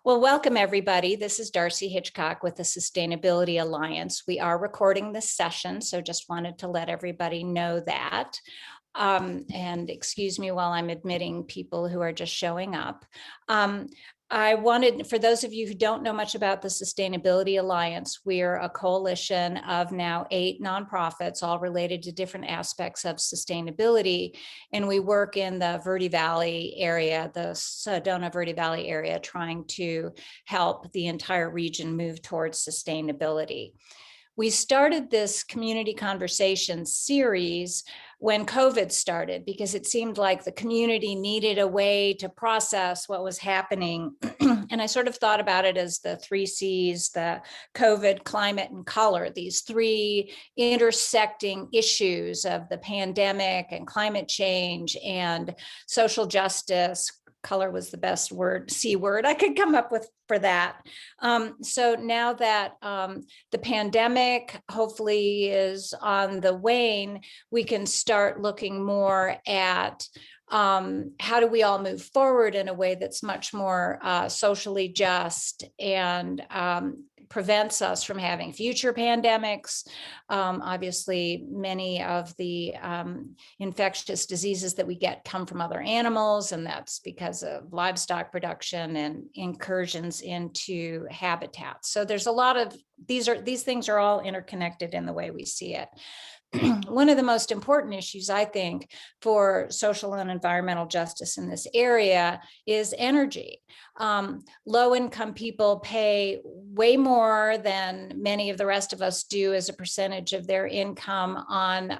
Well, welcome everybody. This is Darcy Hitchcock with the Sustainability Alliance. We are recording this session, so just wanted to let everybody know that. And excuse me while I'm admitting people who are just showing up. I wanted, for those of you who don't know much about the Sustainability Alliance, we're a coalition of now 8 nonprofits, all related to different aspects of sustainability. And we work in the Verde Valley area, the Sedona Verde Valley area, trying to help the entire region move towards sustainability. We started this community conversation series when COVID started because it seemed like the community needed a way to process what was happening. And I sort of thought about it as the 3 C's, the COVID, climate, and color, these 3 intersecting issues of the pandemic and climate change and social justice. Color was the best word, C word I could come up with for that. So now that the pandemic hopefully is on the wane, we can start looking more at how do we all move forward in a way that's much more socially just and prevents us from having future pandemics. Obviously, many of the infectious diseases that we get come from other animals, and that's because of livestock production and incursions into habitats. So there's a lot of, these things are all interconnected in the way we see it. One of the most important issues, I think, for social and environmental justice in this area is energy. Low-income people pay way more than many of the rest of us do as a percentage of their income on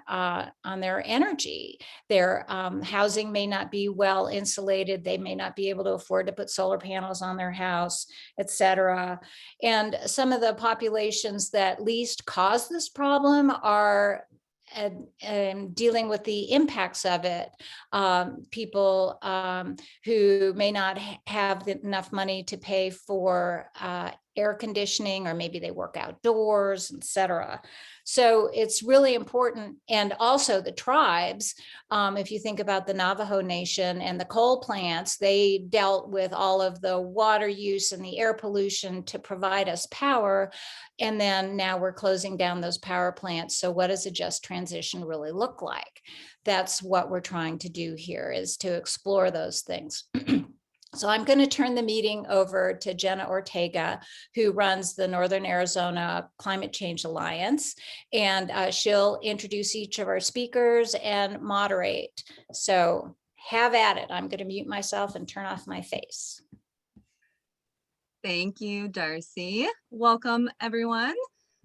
their energy. Their housing may not be well insulated. They may not be able to afford to put solar panels on their house, etc. And some of the populations that least cause this problem are dealing with the impacts of it. People who may not have enough money to pay for air conditioning, or maybe they work outdoors, etc. So it's really important. And also the tribes, if you think about the Navajo Nation and the coal plants, they dealt with all of the water use and the air pollution to provide us power. And then now we're closing down those power plants. So what does a just transition really look like? That's what we're trying to do here, is to explore those things. So I'm going to turn the meeting over to Jenna Ortega, who runs the Northern Arizona Climate Change Alliance, and she'll introduce each of our speakers and moderate. So have at it. I'm going to mute myself and turn off my face. Thank you, Darcy. Welcome, everyone.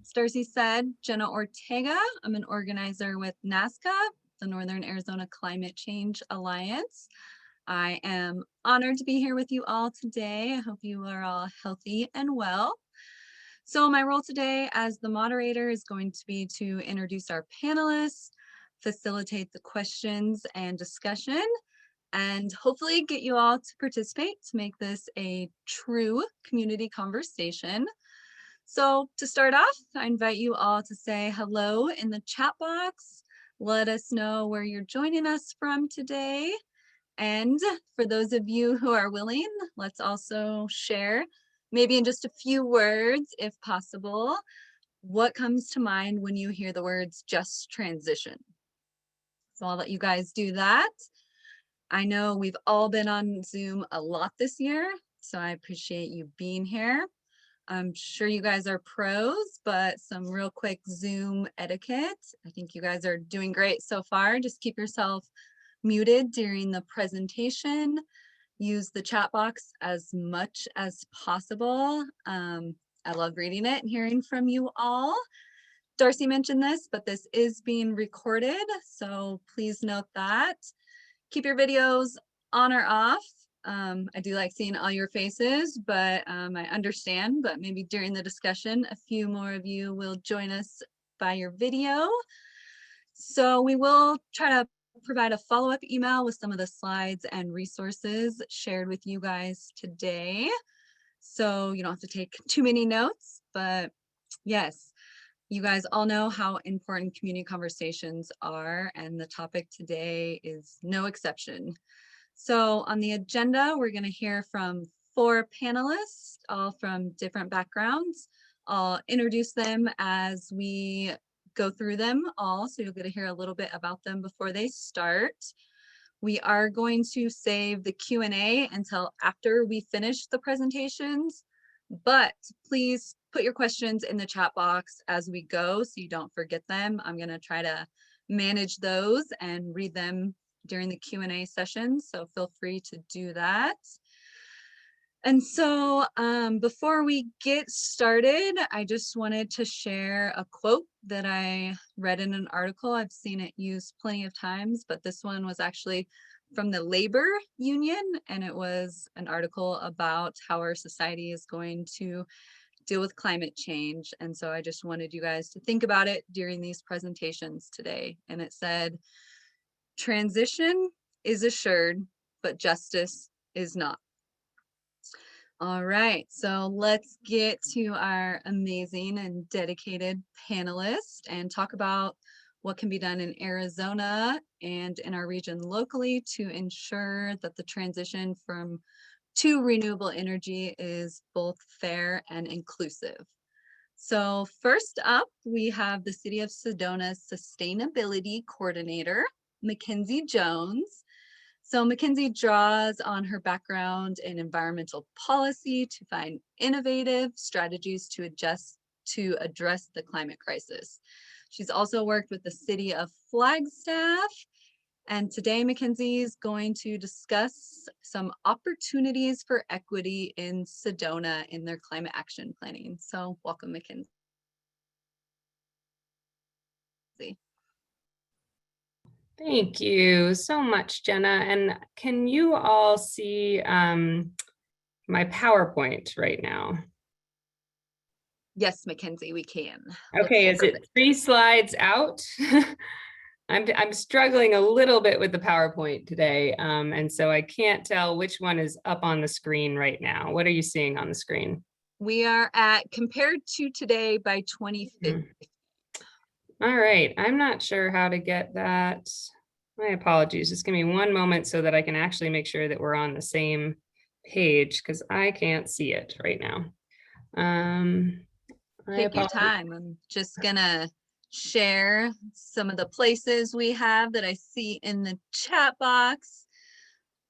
As Darcy said, Jenna Ortega. I'm an organizer with NASCA, the Northern Arizona Climate Change Alliance. I am honored to be here with you all today. I hope you are all healthy and well. So my role today as the moderator is going to be to introduce our panelists, facilitate the questions and discussion, and hopefully get you all to participate to make this a true community conversation. So to start off, I invite you all to say hello in the chat box. Let us know where you're joining us from today. And for those of you who are willing, let's also share, maybe in just a few words, if possible, what comes to mind when you hear the words just transition. So I'll let you guys do that. I know we've all been on Zoom a lot this year, so I appreciate you being here. I'm sure you guys are pros, but some real quick Zoom etiquette. I think you guys are doing great so far. Just keep yourself muted during the presentation. Use the chat box as much as possible. I love reading it and hearing from you all. Darcy mentioned this, but this is being recorded, so please note that. Keep your videos on or off. I do like seeing all your faces, but I understand, but maybe during the discussion, a few more of you will join us by your video. So we will try to provide a follow-up email with some of the slides and resources shared with you guys today. So you don't have to take too many notes, but yes, you guys all know how important community conversations are, and the topic today is no exception. So on the agenda, we're going to hear from 4 panelists, all from different backgrounds. I'll introduce them as we go through them all, so you'll get to hear a little bit about them before they start. We are going to save the Q&A until after we finish the presentations, but please put your questions in the chat box as we go so you don't forget them. I'm going to try to manage those and read them during the Q&A session, so feel free to do that. And so before we get started, I just wanted to share a quote that I read in an article. I've seen it used plenty of times, but this one was actually from the labor union, and it was an article about how our society is going to deal with climate change. And so I just wanted you guys to think about it during these presentations today. And it said, "Transition is assured, but justice is not." All right, so let's get to our amazing and dedicated panelists and talk about what can be done in Arizona and in our region locally to ensure that the transition to renewable energy is both fair and inclusive. So first up, we have the City of Sedona's Sustainability Coordinator, McKenzie Jones. So McKenzie draws on her background in environmental policy to find innovative strategies to address the climate crisis. She's also worked with the City of Flagstaff. And today McKenzie is going to discuss some opportunities for equity in Sedona in their climate action planning. So welcome, McKenzie. Thank you so much, Jenna. And can you all see my PowerPoint right now? Yes, McKenzie, we can. Okay, is it 3 slides out? I'm struggling a little bit with the PowerPoint today, and so I can't tell which one is up on the screen right now. What are you seeing on the screen? We are at compared to today by 2050. All right, I'm not sure how to get that. My apologies, just give me one moment so that I can actually make sure that we're on the same page because I can't see it right now. Take your time. I'm just gonna share some of the places we have that I see in the chat box.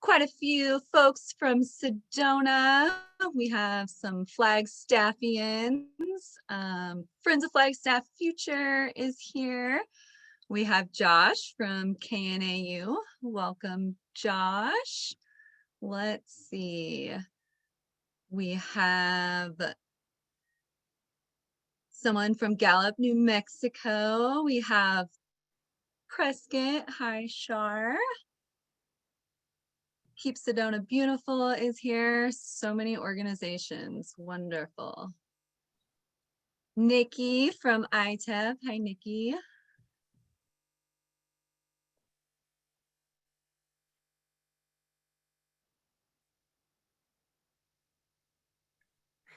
Quite a few folks from Sedona. We have some Flagstaffians. Friends of Flagstaff Future is here. We have Josh from KNAU. Welcome, Josh. Let's see. We have someone from Gallup, New Mexico. We have Prescott. Hi, Shar. Keep Sedona Beautiful is here. So many organizations. Wonderful. Nikki from ITEP. Hi, Nikki.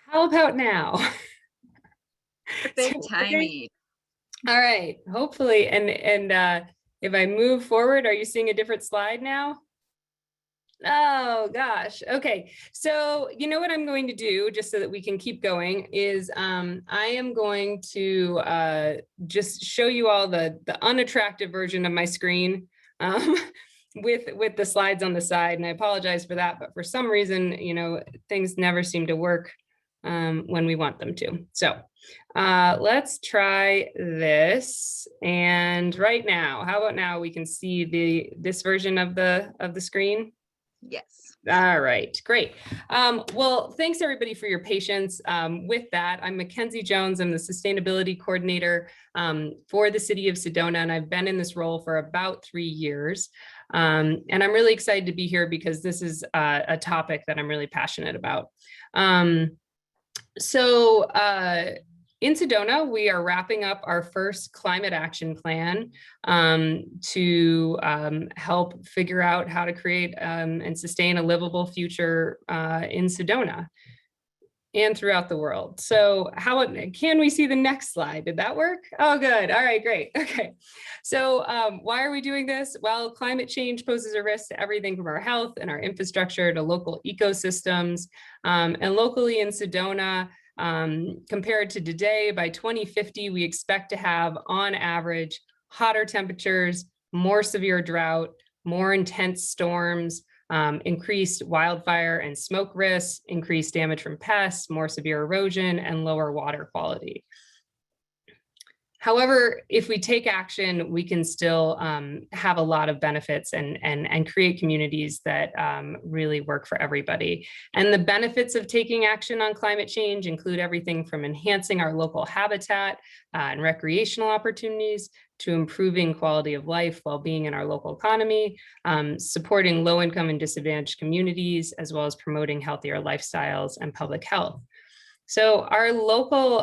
How about now? Perfect timing. All right, hopefully, and if I move forward, are you seeing a different slide now? Oh gosh, okay. So you know what I'm going to do, just so that we can keep going, is I am going to just show you all the unattractive version of my screen with the slides on the side, and I apologize for that, but for some reason, you know, things never seem to work when we want them to. So let's try this. And right now, how about now we can see this version of the screen? Yes. All right, great. Well, thanks everybody for your patience with that. I'm McKenzie Jones. I'm the Sustainability Coordinator for the City of Sedona, and I've been in this role for about 3 years. And I'm really excited to be here because this is a topic that I'm really passionate about. So in Sedona, we are wrapping up our first climate action plan to help figure out how to create and sustain a livable future in Sedona. and throughout the world. So how can we see the next slide? Did that work? Oh, good. All right, great. Okay. So why are we doing this? Well, climate change poses a risk to everything from our health and our infrastructure to local ecosystems. And locally in Sedona, compared to today, by 2050, we expect to have on average hotter temperatures, more severe drought, more intense storms, increased wildfire and smoke risks, increased damage from pests, more severe erosion, and lower water quality. However, if we take action, we can still have a lot of benefits and create communities that really work for everybody. And the benefits of taking action on climate change include everything from enhancing our local habitat and recreational opportunities to improving quality of life, well-being in our local economy, supporting low-income and disadvantaged communities, as well as promoting healthier lifestyles and public health. So our local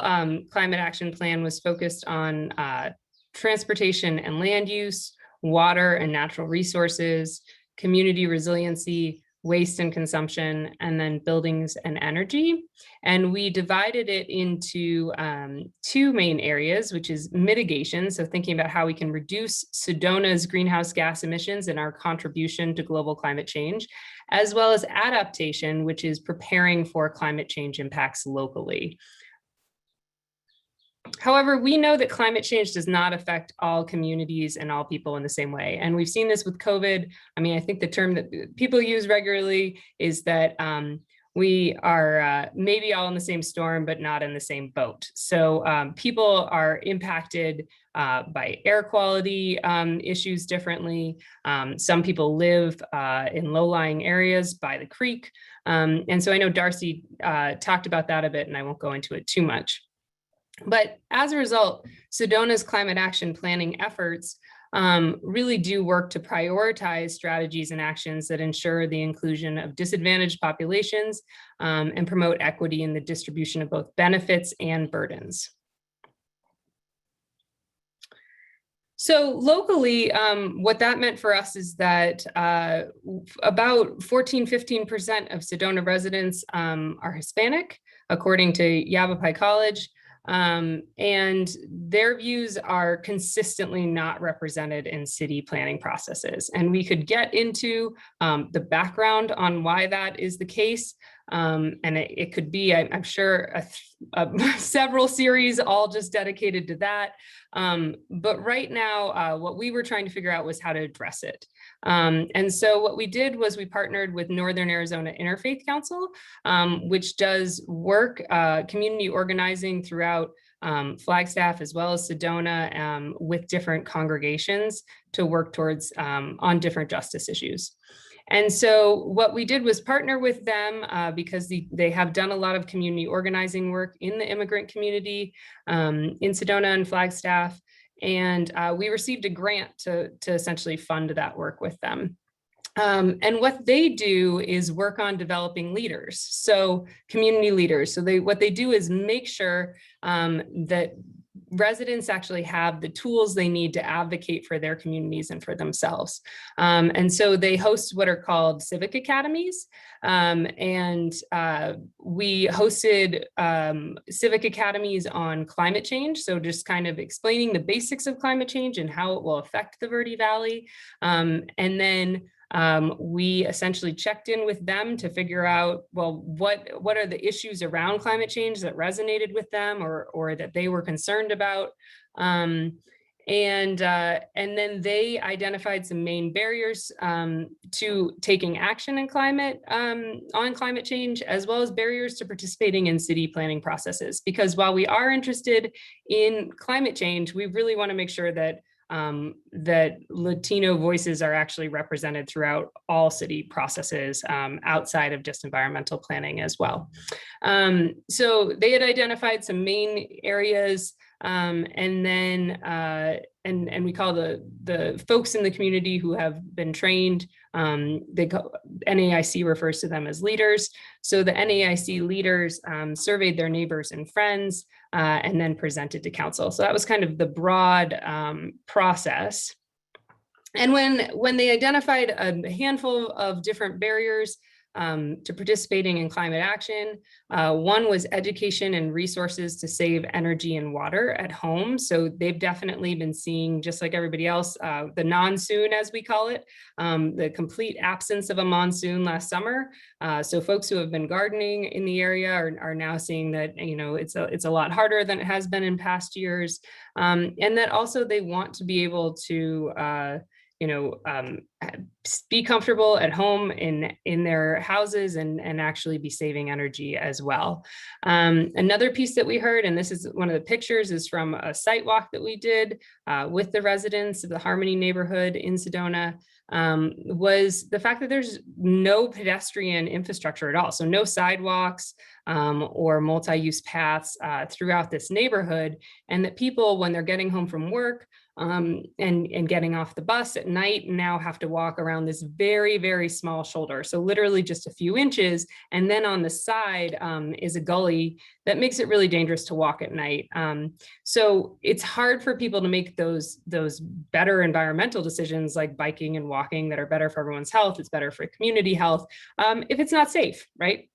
climate action plan was focused on transportation and land use, water and natural resources, community resiliency, waste and consumption, and then buildings and energy. And we divided it into two main areas, which is mitigation. So thinking about how we can reduce Sedona's greenhouse gas emissions and our contribution to global climate change, as well as adaptation, which is preparing for climate change impacts locally. However, we know that climate change does not affect all communities and all people in the same way. And we've seen this with COVID. I mean, I think the term that people use regularly is that we are maybe all in the same storm, but not in the same boat. So people are impacted by air quality issues differently. Some people live in low-lying areas by the creek. And so I know Darcy talked about that a bit, and I won't go into it too much. But as a result, Sedona's climate action planning efforts really do work to prioritize strategies and actions that ensure the inclusion of disadvantaged populations and promote equity in the distribution of both benefits and burdens. So locally, what that meant for us is that about 14–15% of Sedona residents are Hispanic, according to Yavapai College. And their views are consistently not represented in city planning processes. And we could get into the background on why that is the case. And it could be, I'm sure, several series all just dedicated to that. But right now, what we were trying to figure out was how to address it. And so what we did was we partnered with Northern Arizona Interfaith Council, which does work community organizing throughout Flagstaff as well as Sedona with different congregations to work towards on different justice issues. And so what we did was partner with them because they have done a lot of community organizing work in the immigrant community in Sedona and Flagstaff. And we received a grant to essentially fund that work with them. And what they do is work on developing leaders, so community leaders. So what they do is make sure that residents actually have the tools they need to advocate for their communities and for themselves. And so they host what are called civic academies. And we hosted civic academies on climate change. So just kind of explaining the basics of climate change and how it will affect the Verde Valley. And then we essentially checked in with them to figure out, well, what are the issues around climate change that resonated with them or that they were concerned about. And then they identified some main barriers to taking action in on climate change, as well as barriers to participating in city planning processes. Because while we are interested in climate change, we really want to make sure that that Latino voices are actually represented throughout all city processes outside of just environmental planning as well. So they had identified some main areas and then and we call the folks in the community who have been trained, NAIC refers to them as leaders. So the NAIC leaders surveyed their neighbors and friends and then presented to council. So that was kind of the broad process. And when they identified a handful of different barriers, to participating in climate action. One was education and resources to save energy and water at home. So they've definitely been seeing, just like everybody else, the non-soon, as we call it, the complete absence of a monsoon last summer. So folks who have been gardening in the area are now seeing that, you know, it's a lot harder than it has been in past years. And that also they want to be able to, be comfortable at home in their houses and actually be saving energy as well. Another piece that we heard, and this is one of the pictures, is from a site walk that we did with the residents of the Harmony neighborhood in Sedona, was the fact that there's no pedestrian infrastructure at all. So no sidewalks or multi-use paths throughout this neighborhood, and that people, when they're getting home from work, and getting off the bus at night, now have to walk around this very, very small shoulder. So literally just a few inches. And then on the side is a gully that makes it really dangerous to walk at night. So it's hard for people to make those better environmental decisions like biking and walking that are better for everyone's health. It's better for community health if it's not safe, right?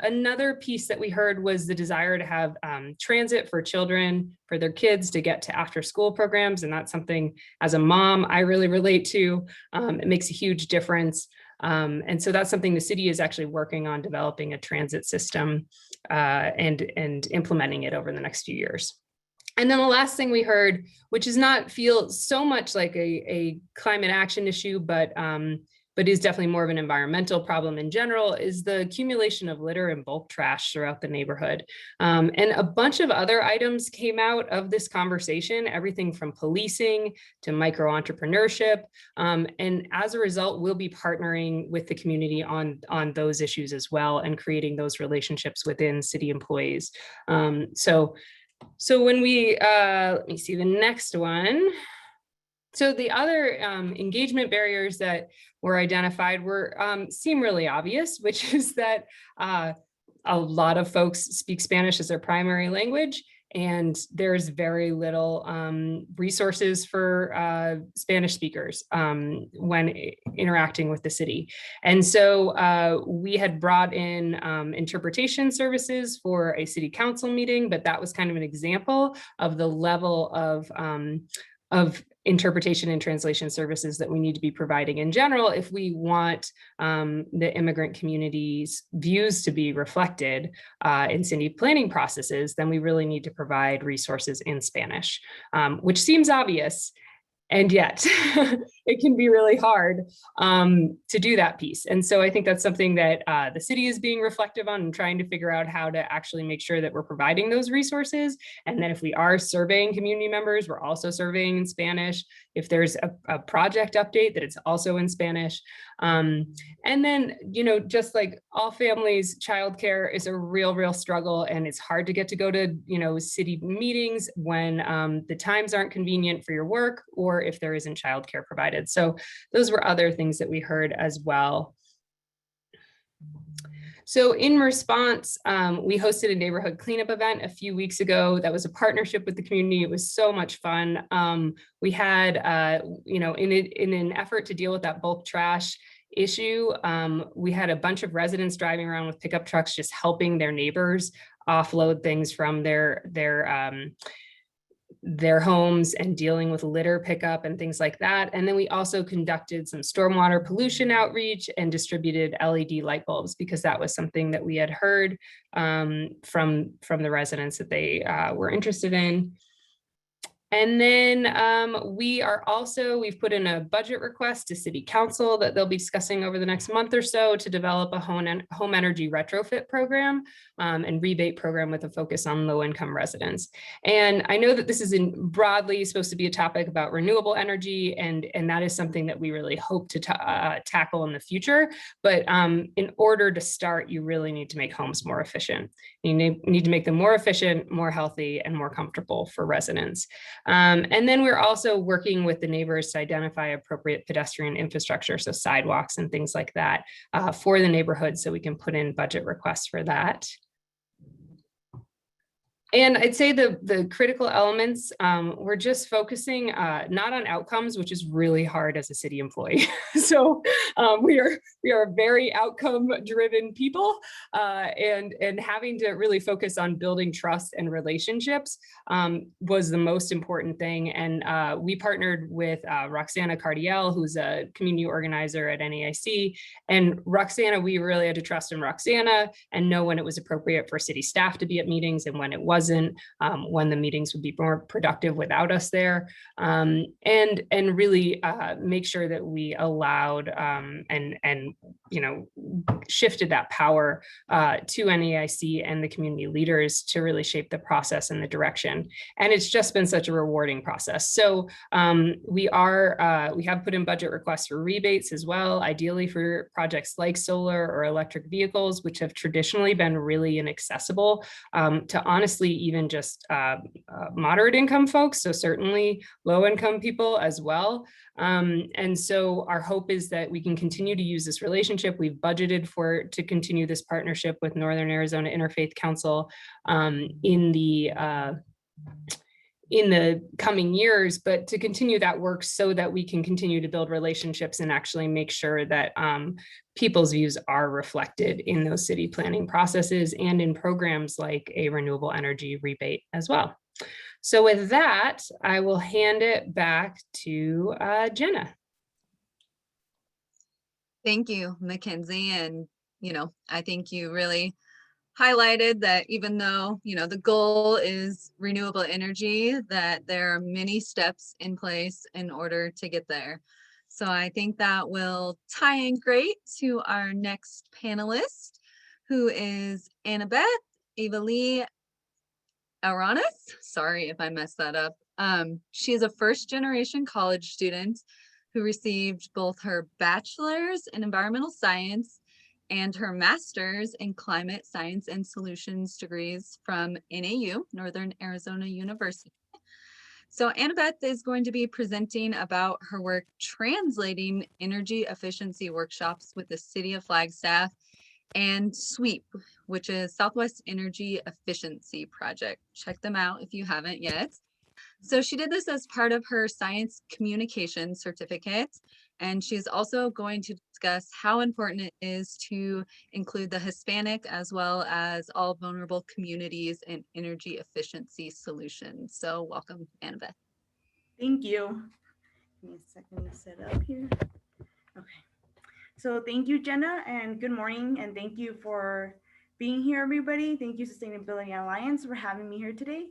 Another piece that we heard was the desire to have transit for children, for their kids to get to after school programs. And that's something, as a mom, I really relate to. It makes a huge difference. And so that's something the city is actually working on, developing a transit system and implementing it over the next few years. And then the last thing we heard, which does not feel so much like a climate action issue, but is definitely more of an environmental problem in general, is the accumulation of litter and bulk trash throughout the neighborhood. And a bunch of other items came out of this conversation, everything from policing to micro entrepreneurship. And as a result, we'll be partnering with the community on those issues as well, and creating those relationships within city employees. So when we, let me see the next one. So the other engagement barriers that were identified seem really obvious, which is that a lot of folks speak Spanish as their primary language, and there's very little resources for Spanish speakers when interacting with the city. And so we had brought in interpretation services for a city council meeting, but that was kind of an example of the level of interpretation and translation services that we need to be providing in general if we want the immigrant community's views to be reflected in city planning processes. Then we really need to provide resources in Spanish, which seems obvious. And yet it can be really hard to do that piece. And so I think that's something that the city is being reflective on and trying to figure out how to actually make sure that we're providing those resources. And then if we are surveying community members, we're also surveying in Spanish. If there's a project update, that it's also in Spanish. And then, just like all families, childcare is a real struggle, and it's hard to get to go to, city meetings when the times aren't convenient for your work, or if there isn't childcare provided. So those were other things that we heard as well. So in response, we hosted a neighborhood cleanup event a few weeks ago. That was a partnership with the community. It was so much fun. We had, in an effort to deal with that bulk trash issue, we had a bunch of residents driving around with pickup trucks, just helping their neighbors offload things from their homes and dealing with litter pickup and things like that. And then we also conducted some stormwater pollution outreach and distributed LED light bulbs, because that was something that we had heard from the residents that they were interested in. And then we've put in a budget request to City Council that they'll be discussing over the next month or so to develop a home energy retrofit program and rebate program with a focus on low-income residents. And I know that this is broadly supposed to be a topic about renewable energy, and that is something that we really hope to tackle in the future. But in order to start, you really need to make homes more efficient. You need to make them more efficient, more healthy, and more comfortable for residents. And then we're also working with the neighbors to identify appropriate pedestrian infrastructure, so sidewalks and things like that for the neighborhood, so we can put in budget requests for that. And I'd say the critical elements, we're just focusing not on outcomes, which is really hard as a city employee. So we are very outcome driven people, and having to really focus on building trust and relationships was the most important thing. And we partnered with Roxana Cardiel, who's a community organizer at NAIC. And Roxana, we really had to trust in Roxana and know when it was appropriate for city staff to be at meetings and when it wasn't, when the meetings would be more productive without us there, and really make sure that we allowed and shifted that power to NAIC and the community leaders to really shape the process and the direction. And it's just been such a rewarding process. So we have put in budget requests for rebates as well, ideally for projects like solar or electric vehicles, which have traditionally been really inaccessible to honestly even just moderate income folks. So certainly low income people as well. And so our hope is that we can continue to use this relationship. We've budgeted to continue this partnership with Northern Arizona Interfaith Council in the coming years, but to continue that work so that we can continue to build relationships and actually make sure that people's views are reflected in those city planning processes and in programs like a renewable energy rebate as well. So with that, I will hand it back to Jenna. Thank you, McKenzie. And, I think you really highlighted that even though, the goal is renewable energy, that there are many steps in place in order to get there. So I think that will tie in great to our next panelist, who is Anabeth Avila. Sorry if I messed that up. She is a first-generation college student who received both her bachelor's in environmental science and her master's in climate science and solutions degrees from NAU, Northern Arizona University. So Anabeth is going to be presenting about her work translating energy efficiency workshops with the city of Flagstaff and SWEEP, which is Southwest Energy Efficiency Project. Check them out if you haven't yet. So she did this as part of her science communication certificate, and she's also going to discuss how important it is to include the Hispanic as well as all vulnerable communities in energy efficiency solutions. So welcome, Anabeth. Thank you. Give me a second to set up here. Okay. So thank you, Jenna, and good morning, and thank you for being here, everybody. Thank you, Sustainability Alliance, for having me here today.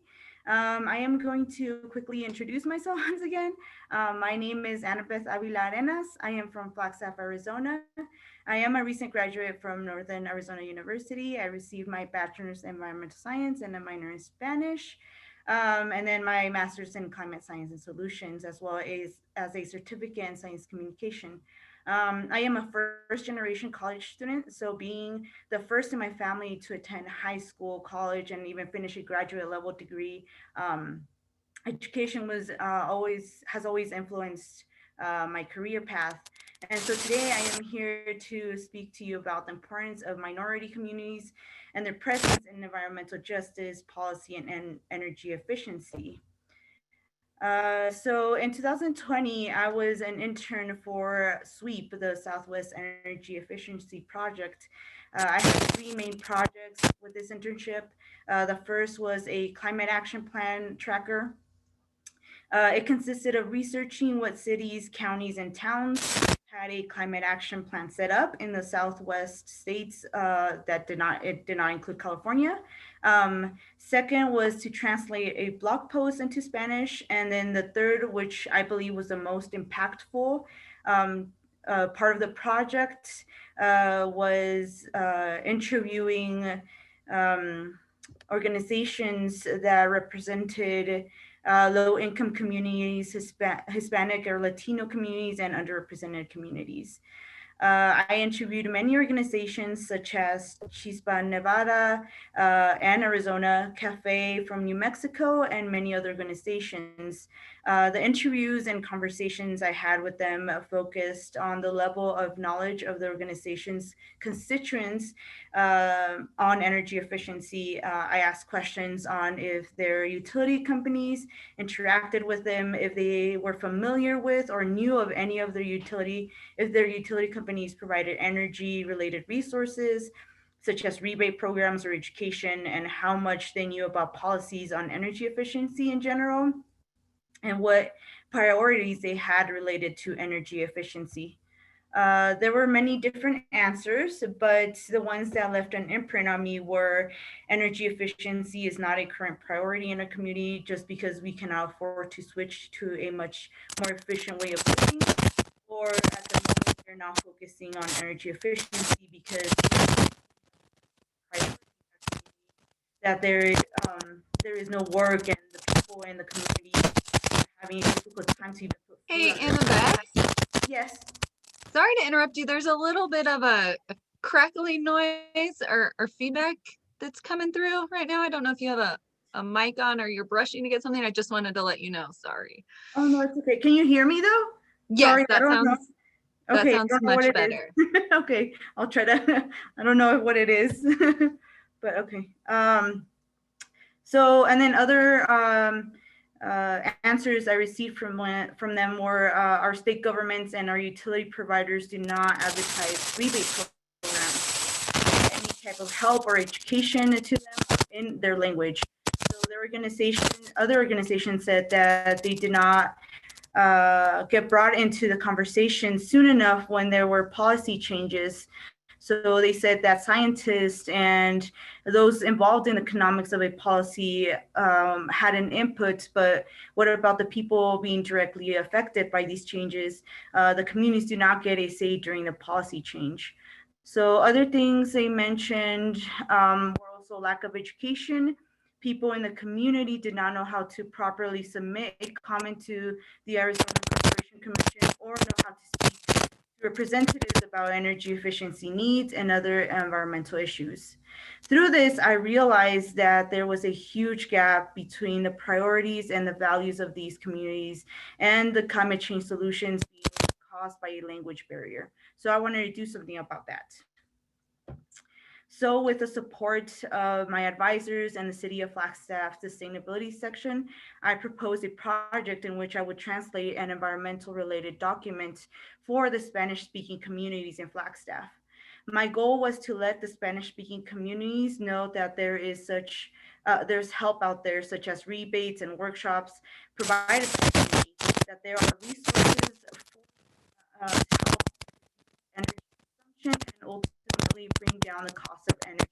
I am going to quickly introduce myself once again. My name is Anabeth Avila. I am from Flagstaff, Arizona. I am a recent graduate from Northern Arizona University. I received my bachelor's in environmental science and a minor in Spanish. And then my master's in climate science and solutions, as well as a certificate in science communication. I am a first generation college student, so being the first in my family to attend high school, college, and even finish a graduate level degree, education has always influenced my career path. And so today I am here to speak to you about the importance of minority communities and their presence in environmental justice, policy, and energy efficiency. So in 2020, I was an intern for SWEEP, the Southwest Energy Efficiency Project. I had three main projects with this internship. The first was a climate action plan tracker. It consisted of researching what cities, counties, and towns had a climate action plan set up in the Southwest states that did not include California. Second was to translate a blog post into Spanish. And then the third, which I believe was the most impactful part of the project, was interviewing organizations that represented low-income communities, Hispanic or Latino communities, and underrepresented communities. I interviewed many organizations such as Chispa, Nevada, and Arizona, Cafe from New Mexico, and many other organizations. The interviews and conversations I had with them focused on the level of knowledge of the organization's constituents on energy efficiency. I asked questions on if their utility companies interacted with them, if they were familiar with or knew of any of their if their utility companies provided energy related resources, such as rebate programs or education, and how much they knew about policies on energy efficiency in general, and what priorities they had related to energy efficiency. There were many different answers, but the ones that left an imprint on me were energy efficiency is not a current priority in a community just because we cannot afford to switch to a much more efficient way of living, or at the moment we're not focusing on energy efficiency because that there is no work and the people in the community are having a difficult time to even put Hey, food on their Anabeth, table. Yes. sorry to interrupt you. There's a little bit of a crackling noise or feedback that's coming through right now. I don't know if you have a mic on or you're brushing to get something. I just wanted to let you know. Sorry. Oh no, it's okay. Can you hear me though? Yes, Sorry, I that don't know. sounds that Okay, I sounds don't know much what it better. is. Okay, I'll try to. I don't know what it is, but okay. So and then other answers I received from them were our state governments and our utility providers do not advertise rebate programs, any type of help or education to them in their language. So other organizations said that they did not get brought into the conversation soon enough when there were policy changes. So they said that scientists and those involved in the economics of a policy had an input, but what about the people being directly affected by these changes? The communities do not get a say during the policy change. So other things they mentioned were also lack of education. People in the community did not know how to properly submit a comment to the Arizona Corporation Commission or know how to speak to representatives about energy efficiency needs and other environmental issues. Through this, I realized that there was a huge gap between the priorities and the values of these communities and the climate change solutions being caused by a language barrier. So I wanted to do something about that. So with the support of my advisors and the City of Flagstaff Sustainability Section, I proposed a project in which I would translate an environmental related document for the Spanish-speaking communities in Flagstaff. My goal was to let the Spanish-speaking communities know that there's help out there, such as rebates and workshops provided by the city, that there are resources to help energy consumption and ultimately bring down the cost of energy.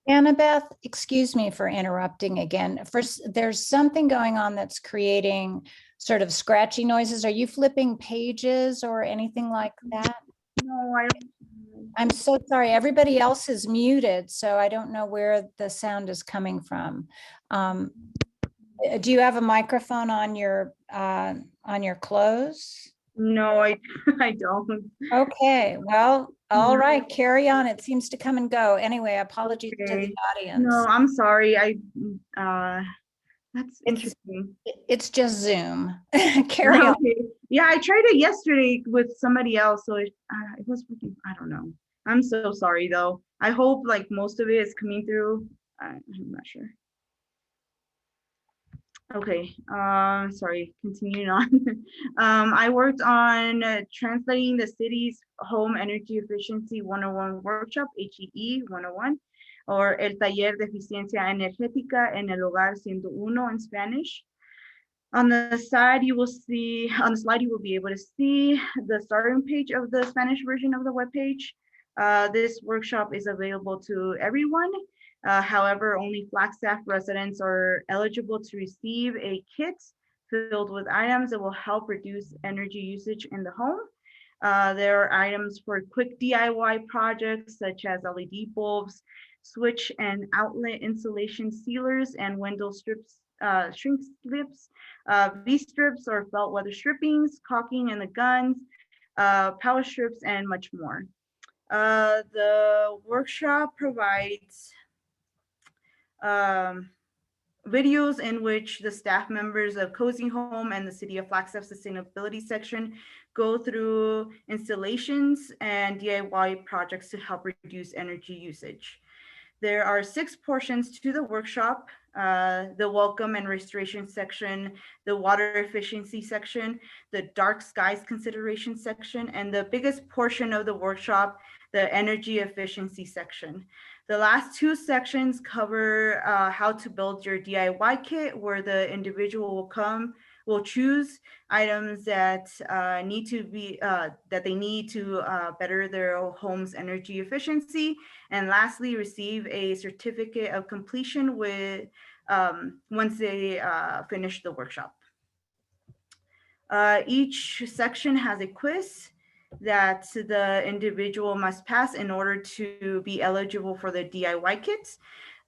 Anabeth, excuse me for interrupting again. First, there's something going on that's creating sort of scratchy noises. Are you flipping pages or anything like that? No, I don't. I'm so sorry. Everybody else is muted, so I don't know where the sound is coming from. Do you have a microphone on your clothes? No, I don't. Okay, well, all right, carry on. It seems to come and go. Anyway, apologies to the Okay. audience. No, I'm sorry. That's It's- interesting. It's just Zoom. Carry on. Okay. Yeah, I tried it yesterday with somebody else, so it was working. I don't know. I'm so sorry though. I hope like most of it is coming through. I'm not sure. Okay, sorry, continuing on. I worked on translating the city's Home Energy Efficiency 101 workshop, HEE 101, or El Taller de Eficiencia Energética en el Hogar 101 in Spanish. On the slide, you will be able to see the starting page of the Spanish version of the webpage. This workshop is available to everyone. However, only Flagstaff residents are eligible to receive a kit filled with items that will help reduce energy usage in the home. There are items for quick DIY projects such as LED bulbs, switch and outlet insulation sealers, and window strips, shrink slips, V-strips or felt weather strippings, caulking in the guns, power strips, and much more. The workshop provides videos in which the staff members of Cozy Home and the City of Flagstaff Sustainability Section go through installations and DIY projects to help reduce energy usage. There are 6 portions to the workshop: the welcome and restoration section, the water efficiency section, the dark skies consideration section, and the biggest portion of the workshop, the energy efficiency section. The last 2 sections cover how to build your DIY kit, where the individual will choose items that need to be that they need to better their home's energy efficiency, and lastly, receive a certificate of completion with once they finish the workshop. Each section has a quiz that the individual must pass in order to be eligible for the DIY kits.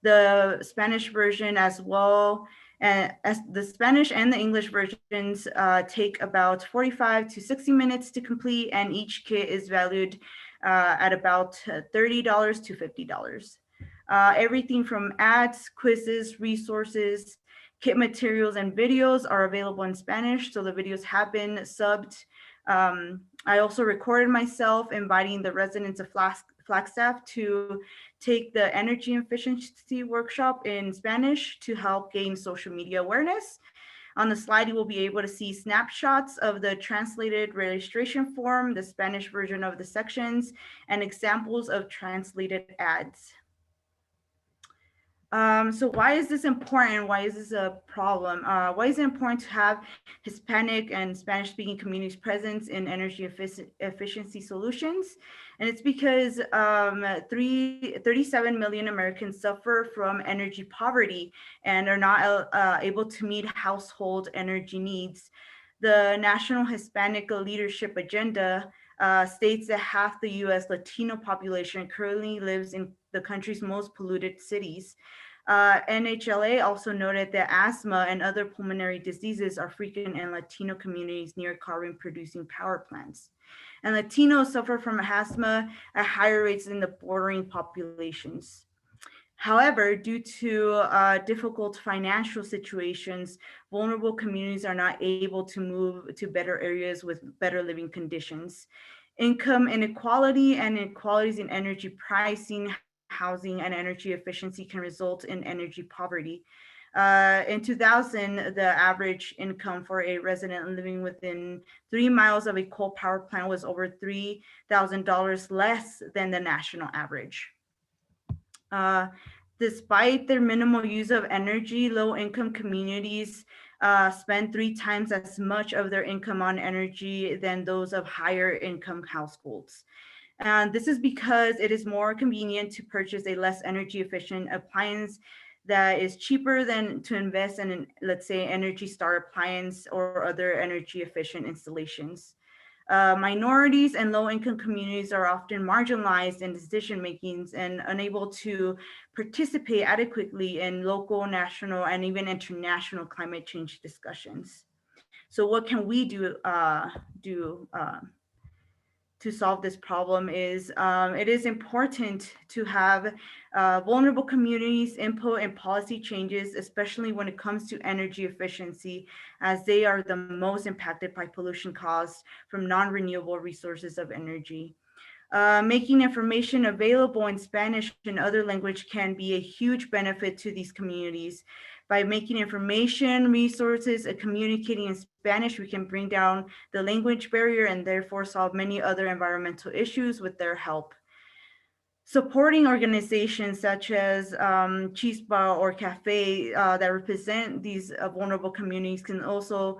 The Spanish version as well, as the Spanish and the English versions take about 45 to 60 minutes to complete, and each kit is valued at about $30 to $50. Everything from ads, quizzes, resources, kit materials, and videos are available in Spanish, so the videos have been subbed. I also recorded myself inviting the residents of Flagstaff to take the energy efficiency workshop in Spanish to help gain social media awareness. On the slide, you will be able to see snapshots of the translated registration form, the Spanish version of the sections, and examples of translated ads. So why is this important? Why is this a problem? Why is it important to have Hispanic and Spanish-speaking communities present in energy efficiency solutions? And it's because 37 million Americans suffer from energy poverty and are not able to meet household energy needs. The National Hispanic Leadership Agenda states that half the US Latino population currently lives in the country's most polluted cities. NHLA also noted that asthma and other pulmonary diseases are frequent in Latino communities near carbon producing power plants. And Latinos suffer from asthma at higher rates than the bordering populations. However, due to difficult financial situations, vulnerable communities are not able to move to better areas with better living conditions. Income inequality and inequalities in energy pricing, housing, and energy efficiency can result in energy poverty. In 2000, the average income for a resident living within 3 miles of a coal power plant was over $3,000 less than the national average. Despite their minimal use of energy, low-income communities spend 3 times as much of their income on energy than those of higher income households. And this is because it is more convenient to purchase a less energy efficient appliance that is cheaper than to invest in, let's say, Energy Star appliance or other energy efficient installations. Minorities and low-income communities are often marginalized in decision makings and unable to participate adequately in local, national, and even international climate change discussions. So what can we do to solve this problem is it is important to have vulnerable communities input in policy changes, especially when it comes to energy efficiency, as they are the most impacted by pollution caused from non-renewable resources of energy. Making information available in Spanish and other language can be a huge benefit to these communities. By making information, resources, and communicating in Spanish, we can bring down the language barrier and therefore solve many other environmental issues with their help. Supporting organizations such as Chispa or Cafe that represent these vulnerable communities can also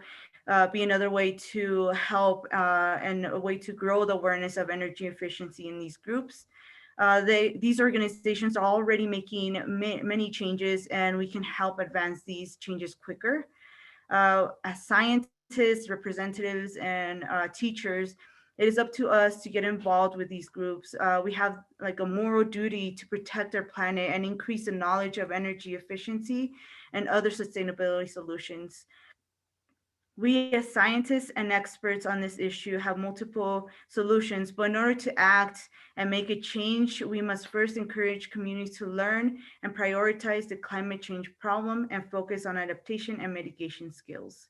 be another way to help and a way to grow the awareness of energy efficiency in these groups. These organizations are already making many changes, and we can help advance these changes quicker. As scientists, representatives, and teachers, it is up to us to get involved with these groups. We have like a moral duty to protect our planet and increase the knowledge of energy efficiency and other sustainability solutions. We as scientists and experts on this issue have multiple solutions, but in order to act and make a change, we must first encourage communities to learn and prioritize the climate change problem and focus on adaptation and mitigation skills.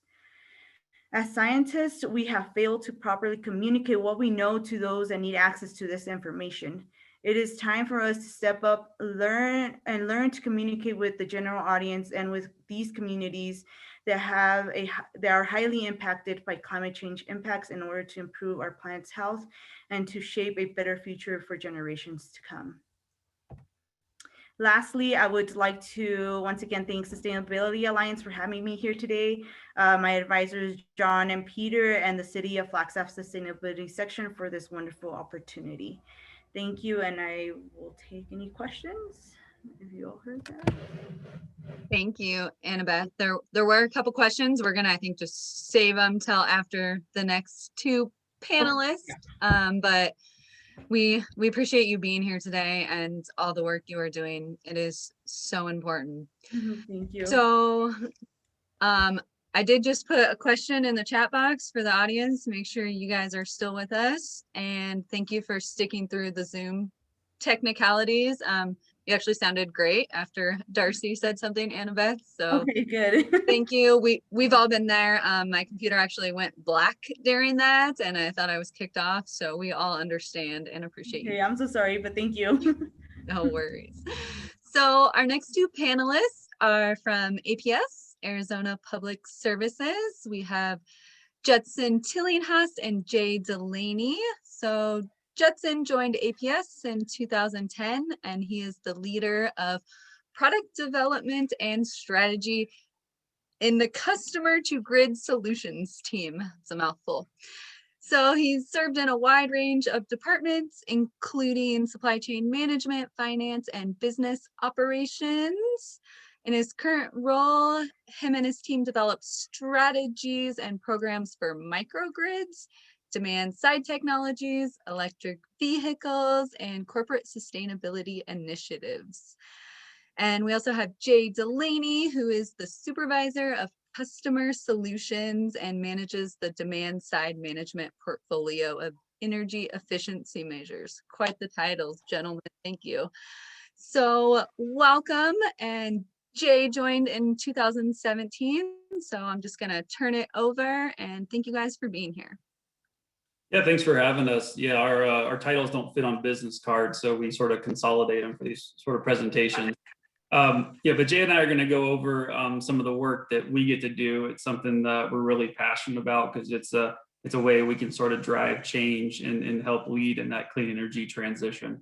As scientists, we have failed to properly communicate what we know to those that need access to this information. It is time for us to step up, learn to communicate with the general audience and with these communities that are highly impacted by climate change impacts in order to improve our planet's health and to shape a better future for generations to come. Lastly, I would like to once again thank Sustainability Alliance for having me here today, my advisors John and Peter, and the City of Flagstaff Sustainability Section for this wonderful opportunity. Thank you, and I will take any questions if you all heard that. Thank you, Anabeth. There were a couple questions. We're gonna, I think, just save them till after the next two panelists. But we appreciate you being here today and all the work you are doing. It is so important. Thank you. So I did just put a question in the chat box for the audience to make sure you guys are still with us. And thank you for sticking through the Zoom technicalities. You actually sounded great after Darcy said something, Anabeth. So Okay, good. thank you. We've all been there. My computer actually went black during that and I thought I was kicked off. So we all understand and appreciate you. Okay, I'm so sorry, but thank you. No worries. So our next two panelists are from APS, Arizona Public Services. We have Judson Tillinghast and Jay Delaney. So Judson joined APS in 2010, and he is the leader of product development and strategy in the customer to grid solutions team. It's a mouthful. So he's served in a wide range of departments, including supply chain management, finance, and business operations. In his current role, him and his team develop strategies and programs for microgrids, demand side technologies, electric vehicles, and corporate sustainability initiatives. And we also have Jay Delaney, who is the supervisor of customer solutions and manages the demand side management portfolio of energy efficiency measures. Quite the titles, gentlemen. Thank you. So welcome. And Jay joined in 2017. So I'm just going to turn it over and thank you guys for being here. Yeah, thanks for having us. Yeah, our titles don't fit on business cards, so we sort of consolidate them for these sort of presentations. Yeah, but Jay and I are going to go over some of the work that we get to do. It's something that we're really passionate about because it's a way we can sort of drive change and help lead in that clean energy transition.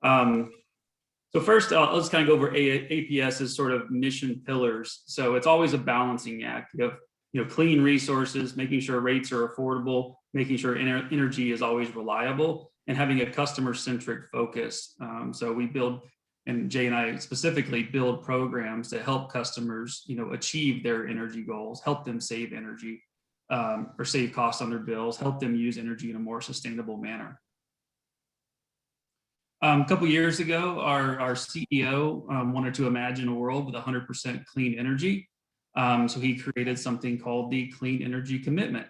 So first, let's kind of go over APS's sort of mission pillars. So it's always a balancing act. You have clean resources, making sure rates are affordable, making sure energy is always reliable, and having a customer-centric focus. So we build, and Jay and I specifically build programs to help customers, achieve their energy goals, help them save energy or save costs on their bills, help them use energy in a more sustainable manner. A couple years ago, our CEO wanted to imagine a world with 100% clean energy. So he created something called the Clean Energy Commitment.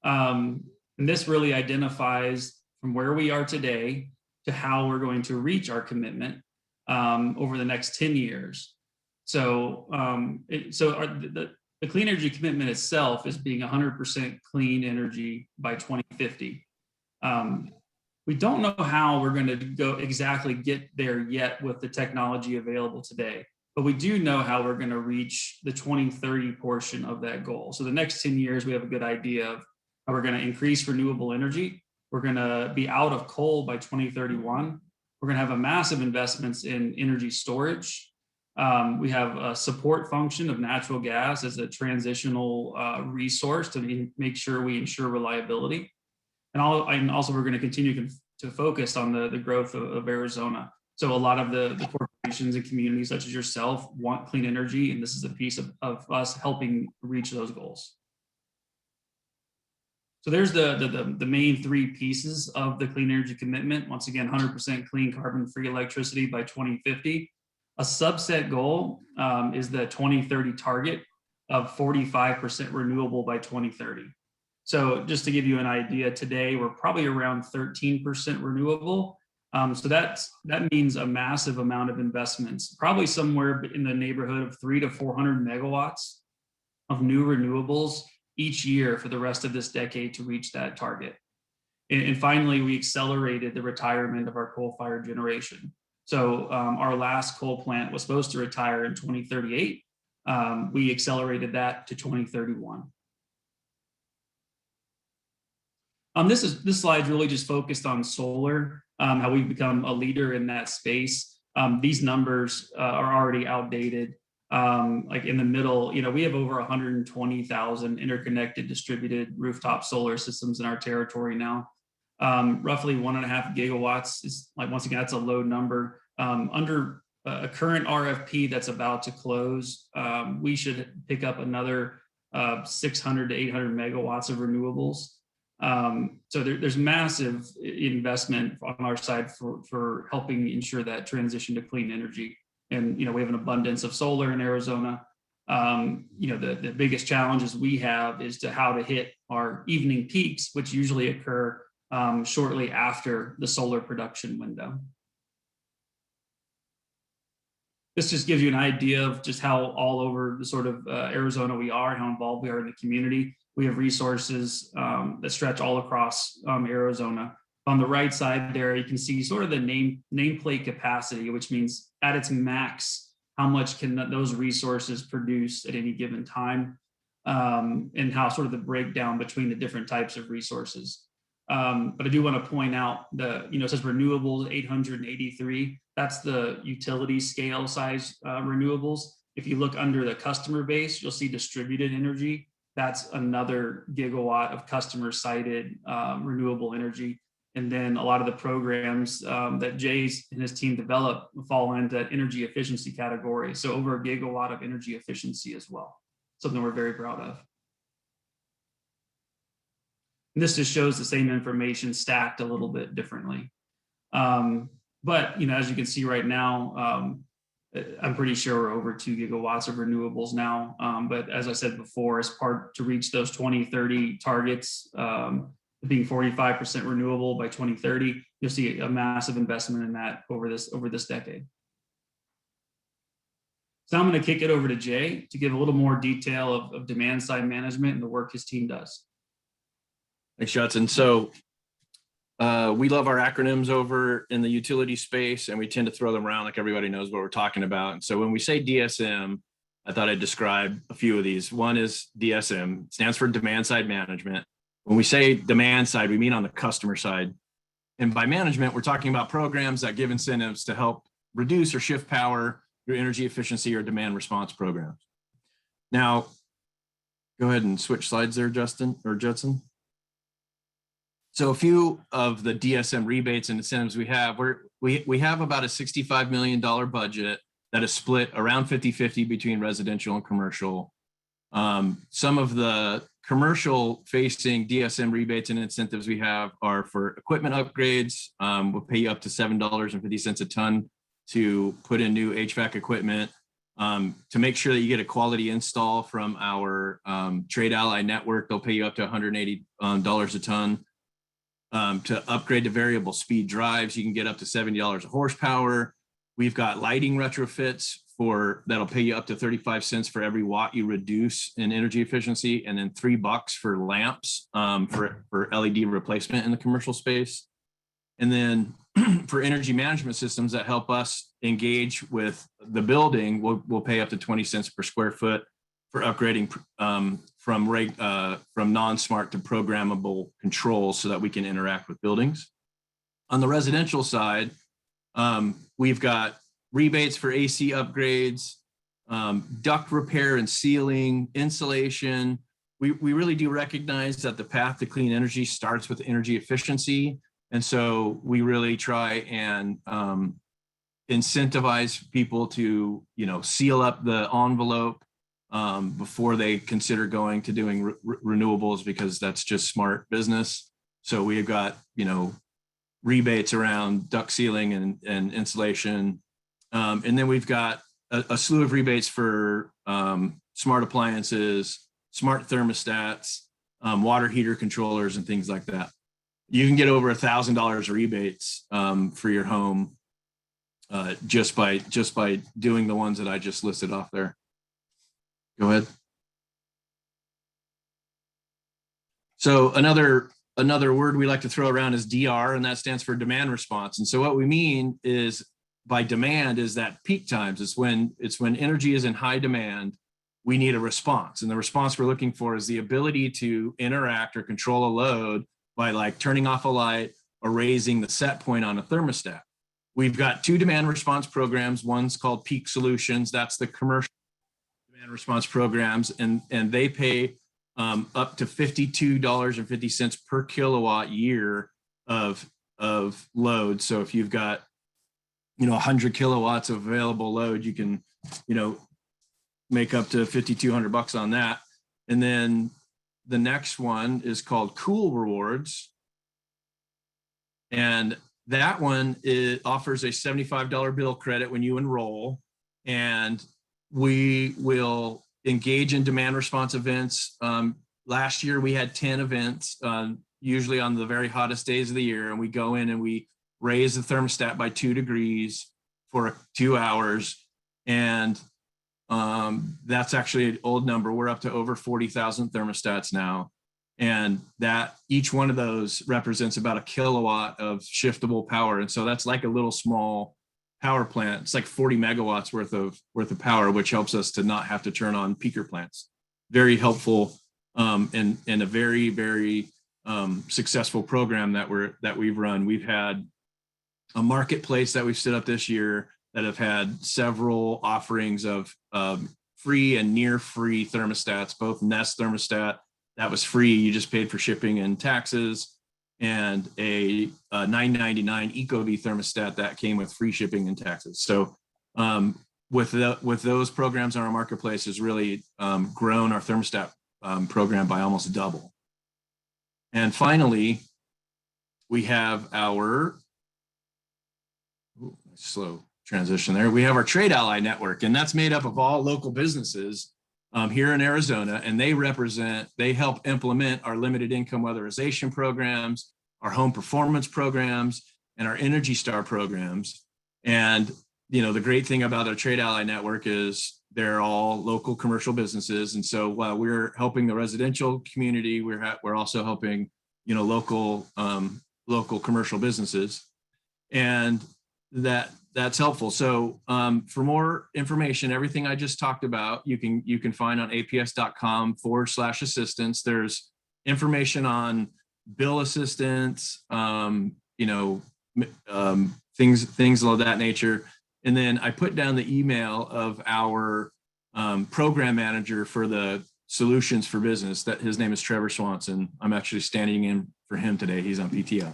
And this really identifies from where we are today to how we're going to reach our commitment over the next 10 years. So, the Clean Energy Commitment itself is being 100% clean energy by 2050. We don't know how we're going to get there yet with the technology available today, but we do know how we're going to reach the 2030 portion of that goal. So the next 10 years, we have a good idea of how we're going to increase renewable energy. We're going to be out of coal by 2031. We're going to have a massive investments in energy storage. We have a support function of natural gas as a transitional resource to make sure we ensure reliability. And also we're going to continue to focus on the growth of Arizona. So a lot of the corporations and communities such as yourself want clean energy, and this is a piece of us helping reach those goals. So there's the main three pieces of the Clean Energy Commitment. Once again, 100% clean carbon-free electricity by 2050. A subset goal is the 2030 target of 45% renewable by 2030. So just to give you an idea, today we're probably around 13% renewable. So that means a massive amount of investments, probably somewhere in the neighborhood of 300 to 400 megawatts of new renewables each year for the rest of this decade to reach that target. And finally, we accelerated the retirement of our coal-fired generation. So our last coal plant was supposed to retire in 2038. We accelerated that to 2031. This slide really just focused on solar, how we've become a leader in that space. These numbers are already outdated. Like in the middle, we have over 120,000 interconnected distributed rooftop solar systems in our territory now. Roughly 1.5 gigawatts is, like, once again, that's a low number. Under a current RFP that's about to close, we should pick up another 600 to 800 megawatts of renewables. So there's massive investment on our side for helping ensure that transition to clean energy. And, we have an abundance of solar in Arizona. The biggest challenges we have is to how to hit our evening peaks, which usually occur shortly after the solar production window. This just gives you an idea of just how all over the sort of Arizona we are, how involved we are in the community. We have resources that stretch all across Arizona. On the right side there, you can see sort of the nameplate capacity, which means at its max, how much can those resources produce at any given time, and how sort of the breakdown between the different types of resources. But I do want to point out it says renewables 883. That's the utility scale size renewables. If you look under the customer base, you'll see distributed energy. That's another gigawatt of customer cited renewable energy. And then a lot of the programs that Jay's and his team develop fall into that energy efficiency category. So over a gigawatt of energy efficiency as well. Something we're very proud of. And this just shows the same information stacked a little bit differently. But as you can see right now, I'm pretty sure we're over 2 gigawatts of renewables now. But as I said before, as part to reach those 2030 targets, being 45% renewable by 2030, you'll see a massive investment in that over this decade. So I'm going to kick it over to Jay to give a little more detail of demand side management and the work his team does. Thanks, Judson. So we love our acronyms over in the utility space, and we tend to throw them around like everybody knows what we're talking about. And so when we say DSM, I thought I'd describe a few of these. One is DSM, it stands for demand side management. When we say demand side, we mean on the customer side. And by management, we're talking about programs that give incentives to help reduce or shift power, your energy efficiency or demand response programs. Now, go ahead and switch slides there, Justin or Judson. So a few of the DSM rebates and incentives we have, we have about a $65 million budget that is split around 50-50 between residential and commercial. Some of the commercial facing DSM rebates and incentives we have are for equipment upgrades. We'll pay you up to $7.50 a ton to put in new HVAC equipment. To make sure that you get a quality install from our trade ally network, they'll pay you up to $180 a ton. To upgrade to variable speed drives, you can get up to $70 a horsepower. We've got lighting retrofits that'll pay you up to 35 cents for every watt you reduce in energy efficiency, and then $3 for lamps for LED replacement in the commercial space. And then for energy management systems that help us engage with the building, we'll pay up to 20 cents per square foot for upgrading from non-smart to programmable controls so that we can interact with buildings. On the residential side, we've got rebates for AC upgrades, duct repair and sealing, insulation. We really do recognize that the path to clean energy starts with energy efficiency. And so we really try and incentivize people to, seal up the envelope before they consider going to doing renewables, because that's just smart business. So we've got, rebates around duct sealing and insulation. And then we've got a slew of rebates for smart appliances, smart thermostats, water heater controllers, and things like that. You can get over $1,000 rebates for your home just by doing the ones that I just listed off there. Go ahead. So another word we like to throw around is DR, and that stands for demand response. And so what we mean is by demand is that peak times. It's when energy is in high demand, we need a response. And the response we're looking for is the ability to interact or control a load by like turning off a light or raising the set point on a thermostat. We've got 2 demand response programs. One's called Peak Solutions. That's the commercial demand response programs, and they pay up to $52.50 per kilowatt year of load. So if you've got 100 kilowatts of available load, you can make up to $5,200 on that. And then the next one is called Cool Rewards, and that one offers a $75 bill credit when you enroll, and we will engage in demand response events. Last year we had 10 events, usually on the very hottest days of the year, and we go in and we raise the thermostat by 2 degrees for 2 hours. And that's actually an old number. We're up to over 40,000 thermostats now. And that each one of those represents about a kilowatt of shiftable power. And so that's like a little small power plant. It's like 40 megawatts worth of power, which helps us to not have to turn on peaker plants. Very helpful, and a very, very successful program that we've run. We've had a marketplace that we've set up this year that have had several offerings of free and near free thermostats, both Nest thermostat that was free, you just paid for shipping and taxes, and a $9.99 Ecobee thermostat that came with free shipping and taxes. So with those programs on our marketplace has really grown our thermostat program by almost double. And finally, we have our slow transition there. We have our Trade Ally Network, and that's made up of all local businesses here in Arizona, and they help implement our limited income weatherization programs, our home performance programs, and our Energy Star programs. And the great thing about our Trade Ally Network is they're all local commercial businesses. And so while we're helping the residential community, we're also helping local commercial businesses, and that's helpful. So for more information, everything I just talked about, you can find on aps.com/assistance. There's information on bill assistance, things of that nature. And then I put down the email of our program manager for the Solutions for Business. That his name is Trevor Swanson. I'm actually standing in for him today. He's on PTO.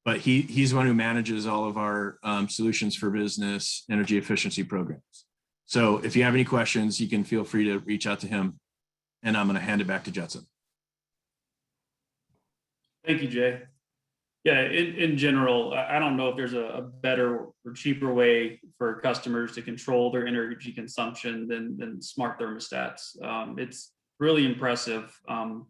But he's the one who manages all of our Solutions for Business energy efficiency programs. So if you have any questions, you can feel free to reach out to him. And I'm going to hand it back to Judson. Thank you, Jay. Yeah, in general, I don't know if there's a better or cheaper way for customers to control their energy consumption than smart thermostats. It's really impressive, the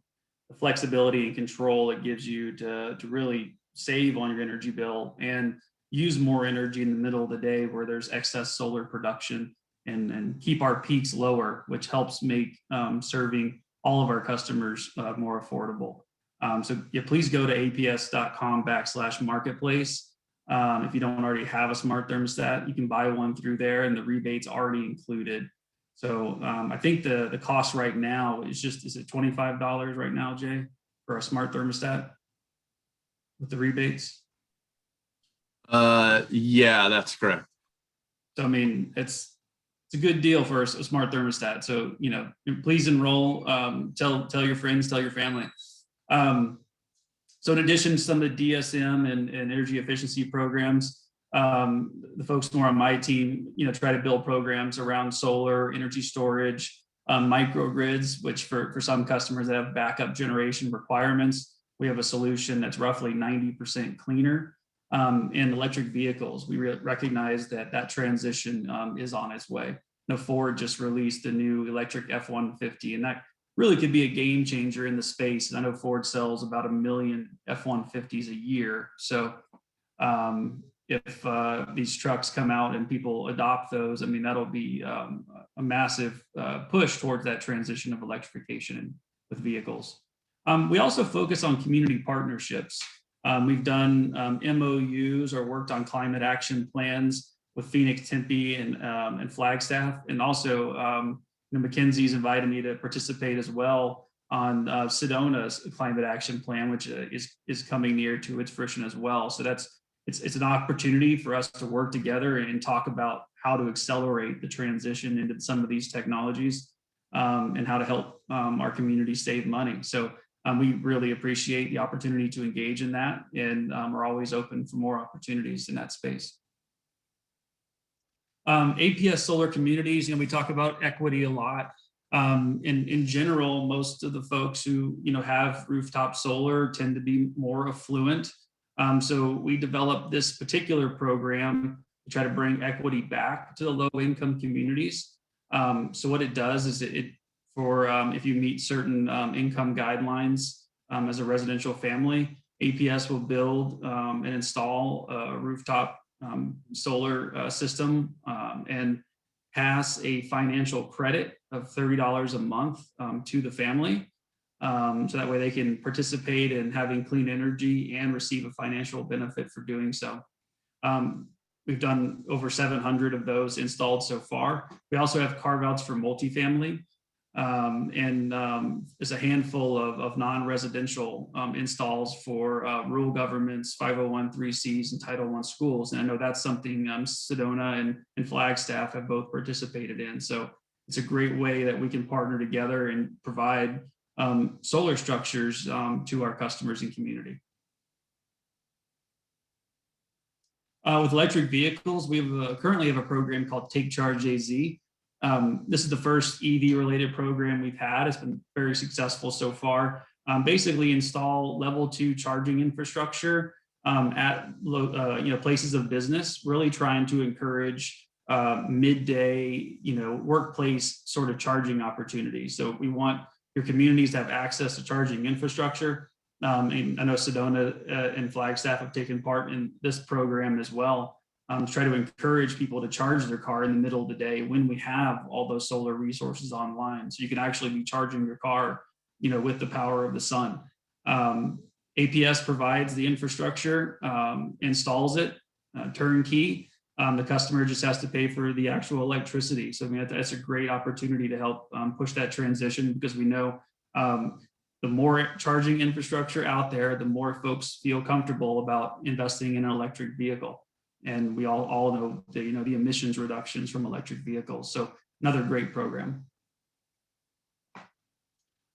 flexibility and control it gives you to really save on your energy bill and use more energy in the middle of the day where there's excess solar production, and keep our peaks lower, which helps make serving all of our customers more affordable. So yeah, please go to aps.com/marketplace. If you don't already have a smart thermostat, you can buy one through there, and the rebate's already included. So I think the cost right now is it $25 right now, Jay, for a smart thermostat with the rebates? Yeah, that's correct. So I mean, it's a good deal for a smart thermostat. So please enroll. Tell your friends, tell your family. So in addition to some of the DSM and energy efficiency programs, the folks who are on my team, try to build programs around solar, energy storage, microgrids, which for some customers that have backup generation requirements, we have a solution that's roughly 90% cleaner. And electric vehicles, we recognize that transition is on its way. Ford just released a new electric F-150, and that really could be a game changer in the space. And I know Ford sells about 1 million F-150s a year. So if these trucks come out and people adopt those, I mean, that'll be a massive push towards that transition of electrification with vehicles. We also focus on community partnerships. We've done MOUs or worked on climate action plans with Phoenix, Tempe, and Flagstaff. And also, McKenzie's invited me to participate as well on Sedona's climate action plan, which is coming near to its fruition as well. So it's an opportunity for us to work together and talk about how to accelerate the transition into some of these technologies and how to help our community save money. So we really appreciate the opportunity to engage in that, and we're always open for more opportunities in that space. APS solar communities, we talk about equity a lot. In general, most of the folks who have rooftop solar tend to be more affluent. So we developed this particular program to try to bring equity back to the low-income communities. So what it does is if you meet certain income guidelines as a residential family, APS will build and install a rooftop solar system and pass a financial credit of $30 a month to the family. So that way they can participate in having clean energy and receive a financial benefit for doing so. We've done over 700 of those installed so far. We also have carve-outs for multifamily. There's a handful of non-residential installs for rural governments, 501(c)(3)s, and Title I schools. And I know that's something Sedona and Flagstaff have both participated in. So it's a great way that we can partner together and provide solar structures to our customers and community. With electric vehicles, we currently have a program called Take Charge AZ. This is the first EV related program we've had. It's been very successful so far. Basically install level 2 charging infrastructure at places of business, really trying to encourage midday, workplace sort of charging opportunities. So we want your communities to have access to charging infrastructure. And I know Sedona and Flagstaff have taken part in this program as well. To try to encourage people to charge their car in the middle of the day when we have all those solar resources online. So you can actually be charging your car, with the power of the sun. APS provides the infrastructure, installs it, turnkey. The customer just has to pay for the actual electricity. So I mean, that's a great opportunity to help push that transition, because we know the more charging infrastructure out there, the more folks feel comfortable about investing in an electric vehicle. And we all know the emissions reductions from electric vehicles. So another great program.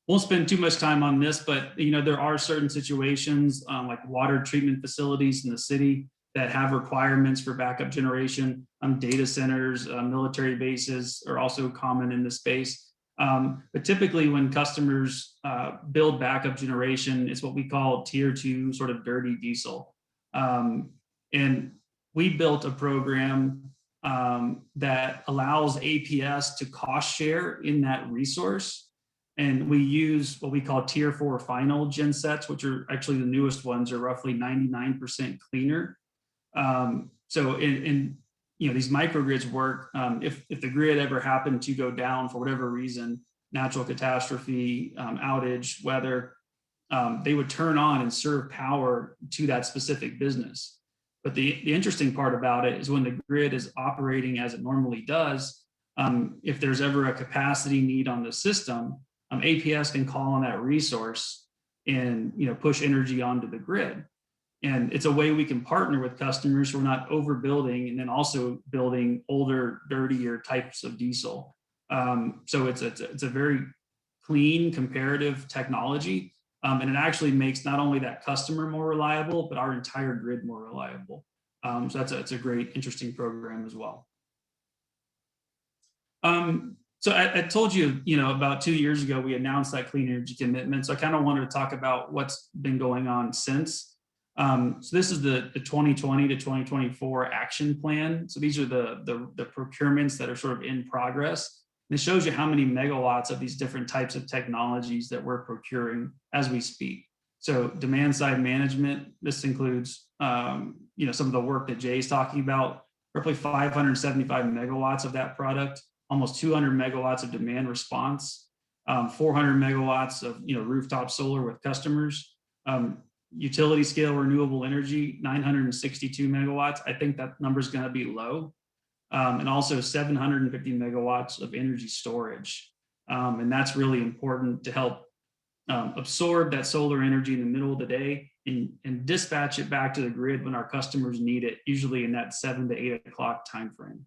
Won't spend too much time on this, but there are certain situations like water treatment facilities in the city that have requirements for backup generation. Data centers, military bases are also common in this space. But typically when customers build backup generation, it's what we call tier 2 sort of dirty diesel. And we built a program that allows APS to cost share in that resource. And we use what we call tier 4 final gen sets, which are actually the newest ones, are roughly 99% cleaner. So in these microgrids work, if the grid ever happened to go down for whatever reason, natural catastrophe, outage, weather, they would turn on and serve power to that specific business. But the interesting part about it is when the grid is operating as it normally does, if there's ever a capacity need on the system, APS can call on that resource and push energy onto the grid. And it's a way we can partner with customers so we're not overbuilding and then also building older, dirtier types of diesel. So it's a very clean comparative technology. And it actually makes not only that customer more reliable, but our entire grid more reliable. So that's a great, interesting program as well. So I told you, about 2 years ago, we announced that clean energy commitment. So I kind of wanted to talk about what's been going on since. So this is the 2020 to 2024 action plan. So these are the procurements that are sort of in progress. And it shows you how many megawatts of these different types of technologies that we're procuring as we speak. So demand side management, this includes some of the work that Jay's talking about, roughly 575 megawatts of that product, almost 200 megawatts of demand response, 400 megawatts of rooftop solar with customers, utility scale renewable energy, 962 megawatts. I think that number is going to be low. And also 750 megawatts of energy storage. And that's really important to help absorb that solar energy in the middle of the day and dispatch it back to the grid when our customers need it, usually in that 7 to 8 o'clock timeframe.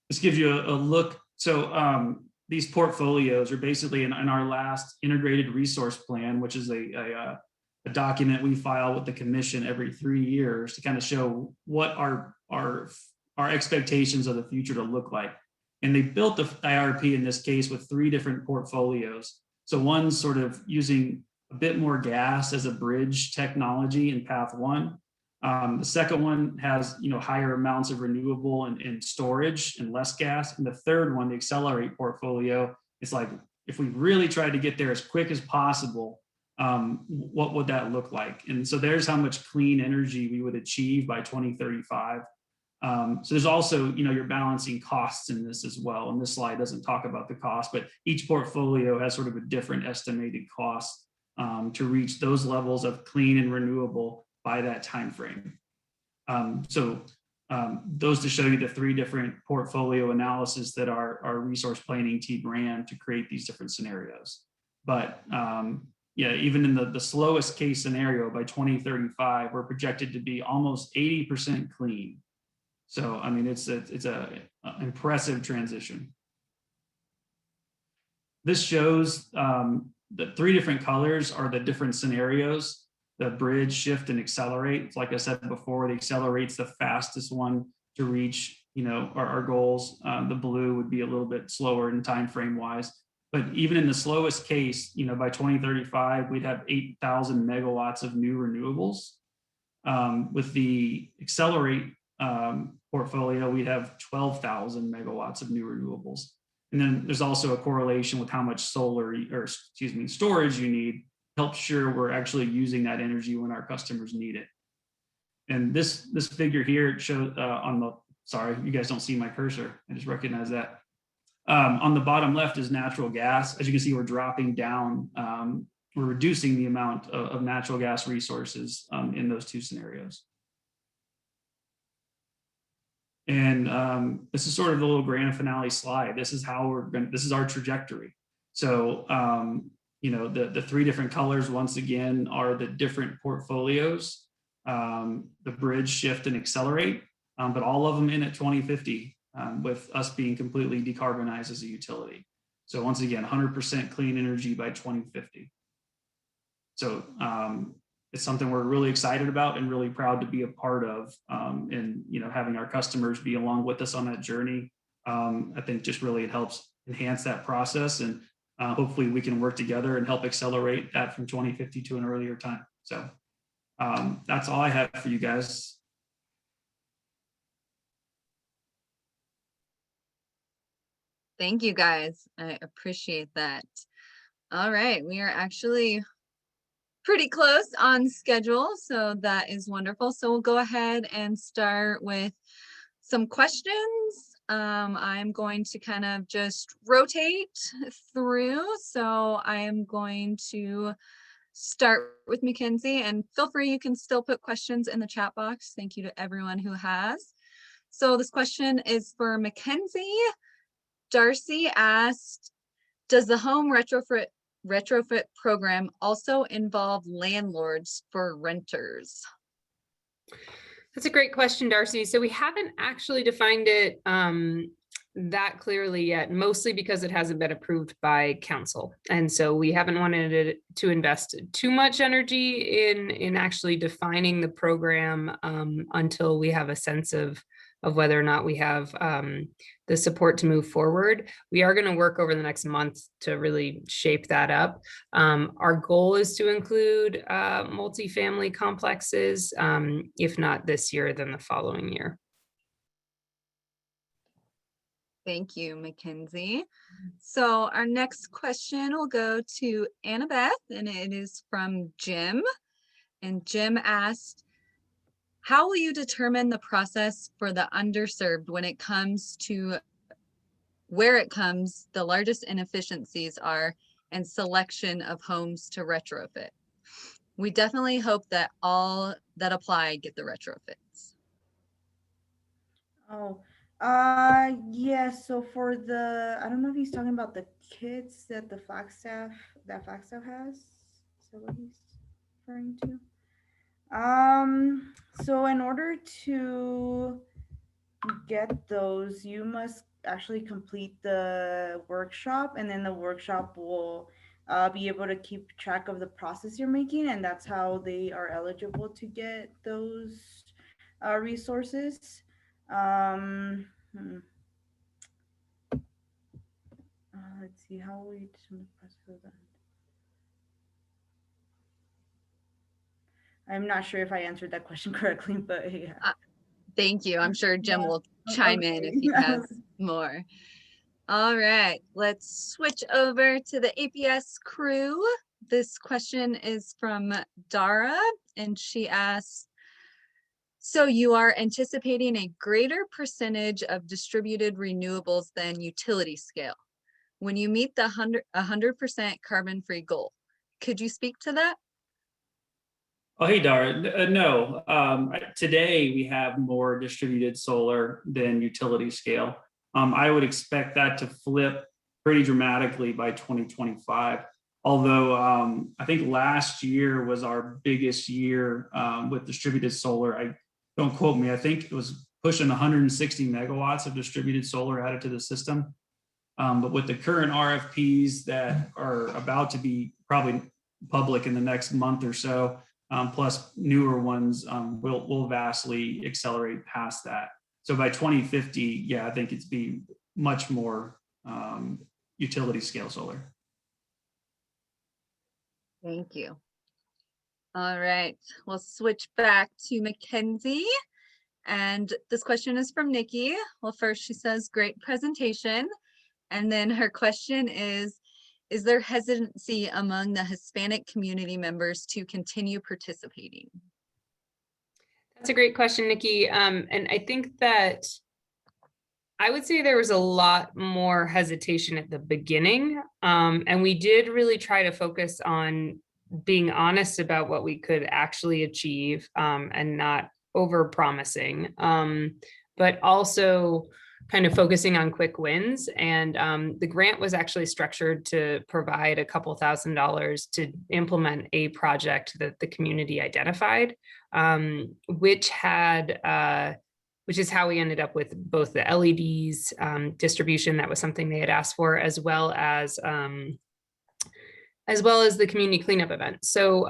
This gives you a look. So these portfolios are basically in our last integrated resource plan, which is a document we file with the commission every 3 years to kind of show what our expectations of the future to look like. And they built the IRP in this case with 3 different portfolios. So one's sort of using a bit more gas as a bridge technology in path 1. The second one has higher amounts of renewable and storage and less gas. And the third one, the accelerate portfolio, it's like if we really tried to get there as quick as possible, what would that look like? And so there's how much clean energy we would achieve by 2035. So there's also, you're balancing costs in this as well. And this slide doesn't talk about the cost, but each portfolio has sort of a different estimated cost to reach those levels of clean and renewable by that time frame. Those to show you the 3 different portfolio analysis that our resource planning team ran to create these different scenarios. But even in the slowest case scenario, by 2035, we're projected to be almost 80% clean. So, I mean, it's an impressive transition. This shows the 3 different colors are the different scenarios, the bridge, shift, and accelerate. Like I said before, the accelerate's the fastest one to reach, our goals. The blue would be a little bit slower in time frame wise. But even in the slowest case, by 2035, we'd have 8,000 megawatts of new renewables. With the accelerate portfolio, we'd have 12,000 megawatts of new renewables. And then there's also a correlation with how much storage you need, help sure we're actually using that energy when our customers need it. And this figure here, it shows sorry, you guys don't see my cursor. I just recognize that. On the bottom left is natural gas. As you can see, we're dropping down, we're reducing the amount of natural gas resources in those 2 scenarios. And this is sort of the little grand finale slide. This is how this is our trajectory. So, the 3 different colors, once again, are the different portfolios, the bridge, shift, and accelerate, but all of them in at 2050 with us being completely decarbonized as a utility. So once again, 100% clean energy by 2050. So it's something we're really excited about and really proud to be a part of, and having our customers be along with us on that journey. I think just really it helps enhance that process, and hopefully we can work together and help accelerate that from 2050 to an earlier time. So that's all I have for you guys. Thank you, guys. I appreciate that. All right, we are actually pretty close on schedule, so that is wonderful. So we'll go ahead and start with some questions. I'm going to kind of just rotate through. So I am going to start with McKenzie, and feel free, you can still put questions in the chat box. Thank you to everyone who has. So this question is for McKenzie. Darcy asked, does the home retrofit program also involve landlords for renters? That's a great question, Darcy. So we haven't actually defined it that clearly yet, mostly because it hasn't been approved by council. And so we haven't wanted to invest too much energy in actually defining the program until we have a sense of of whether or not we have the support to move forward. We are going to work over the next month to really shape that up. Our goal is to include multifamily complexes, if not this year, then the following year. Thank you, McKenzie. So our next question will go to Anabeth, and it is from Jim. And Jim asked, how will you determine the process for the underserved when it comes to where the largest inefficiencies are and selection of homes to retrofit? We definitely hope that all that apply get the retrofits. Oh, yeah, so for the, I don't know if he's talking about the kits that Flagstaff has. Is that what he's referring to? So in order to get those, you must actually complete the workshop, and then the workshop will be able to keep track of the process you're making, and that's how they are eligible to get those resources. Let's see, how will you determine the process of that? I'm not sure if I answered that question correctly, but yeah. Thank you. I'm sure Jim Yeah. will chime in if he has more. All right, let's switch over to the APS crew. This question is from Dara, and she asks, so you are anticipating a greater percentage of distributed renewables than utility scale when you meet the 100% carbon-free goal. Could you speak to that? Oh, hey, Dara. No, today we have more distributed solar than utility scale. I would expect that to flip pretty dramatically by 2025. Although I think last year was our biggest year with distributed solar. Don't quote me, I think it was pushing 160 megawatts of distributed solar added to the system. But with the current RFPs that are about to be probably public in the next month or so, plus newer ones, will vastly accelerate past that. So by 2050, yeah, I think it's be much more utility scale solar. Thank you. All right, we'll switch back to McKenzie. And this question is from Nikki. Well, first she says, great presentation. And then her question is there hesitancy among the Hispanic community members to continue participating? That's a great question, Nikki. And I think that I would say there was a lot more hesitation at the beginning. And we did really try to focus on being honest about what we could actually achieve and not over promising, but also kind of focusing on quick wins. And the grant was actually structured to provide a couple $1,000s to implement a project that the community identified, which is how we ended up with both the LEDs distribution. That was something they had asked for, as well as the community cleanup event. So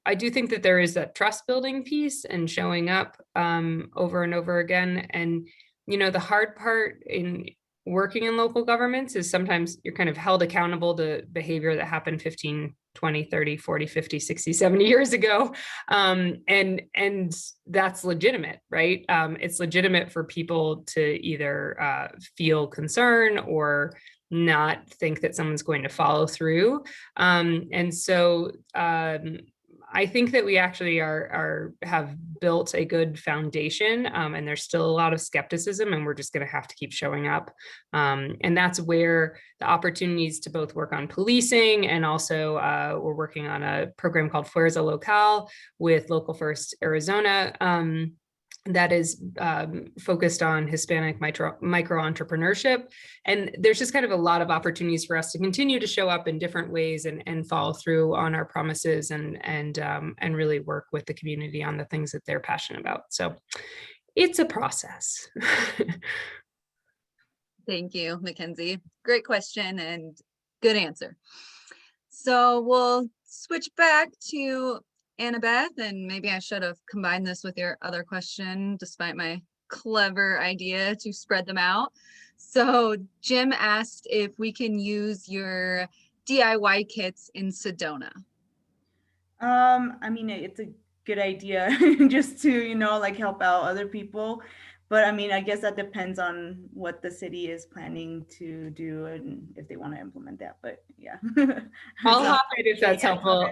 I do think that there is that trust building piece and showing up over and over again. And the hard part in working in local governments is sometimes you're kind of held accountable to behavior that happened 15, 20, 30, 40, 50, 60, 70 years ago. And that's legitimate, right? It's legitimate for people to either feel concern or not think that someone's going to follow through. And so I think that we actually have built a good foundation, and there's still a lot of skepticism, and we're just going to have to keep showing up. And that's where the opportunities to both work on policing, and also we're working on a program called Fuerza Local with Local First Arizona, that is focused on Hispanic micro entrepreneurship. And there's just kind of a lot of opportunities for us to continue to show up in different ways and follow through on our promises and really work with the community on the things that they're passionate about. So it's a process. Thank you, McKenzie. Great question and good answer. So we'll switch back to Anabeth, and maybe I should have combined this with your other question, despite my clever idea to spread them out. So Jim asked if we can use your DIY kits in Sedona. I mean, it's a good idea just to, like help out other people. But I mean, I guess that depends on what the city is planning to do and if they want to implement that. But yeah. I'll So, hop in if that's yeah, helpful.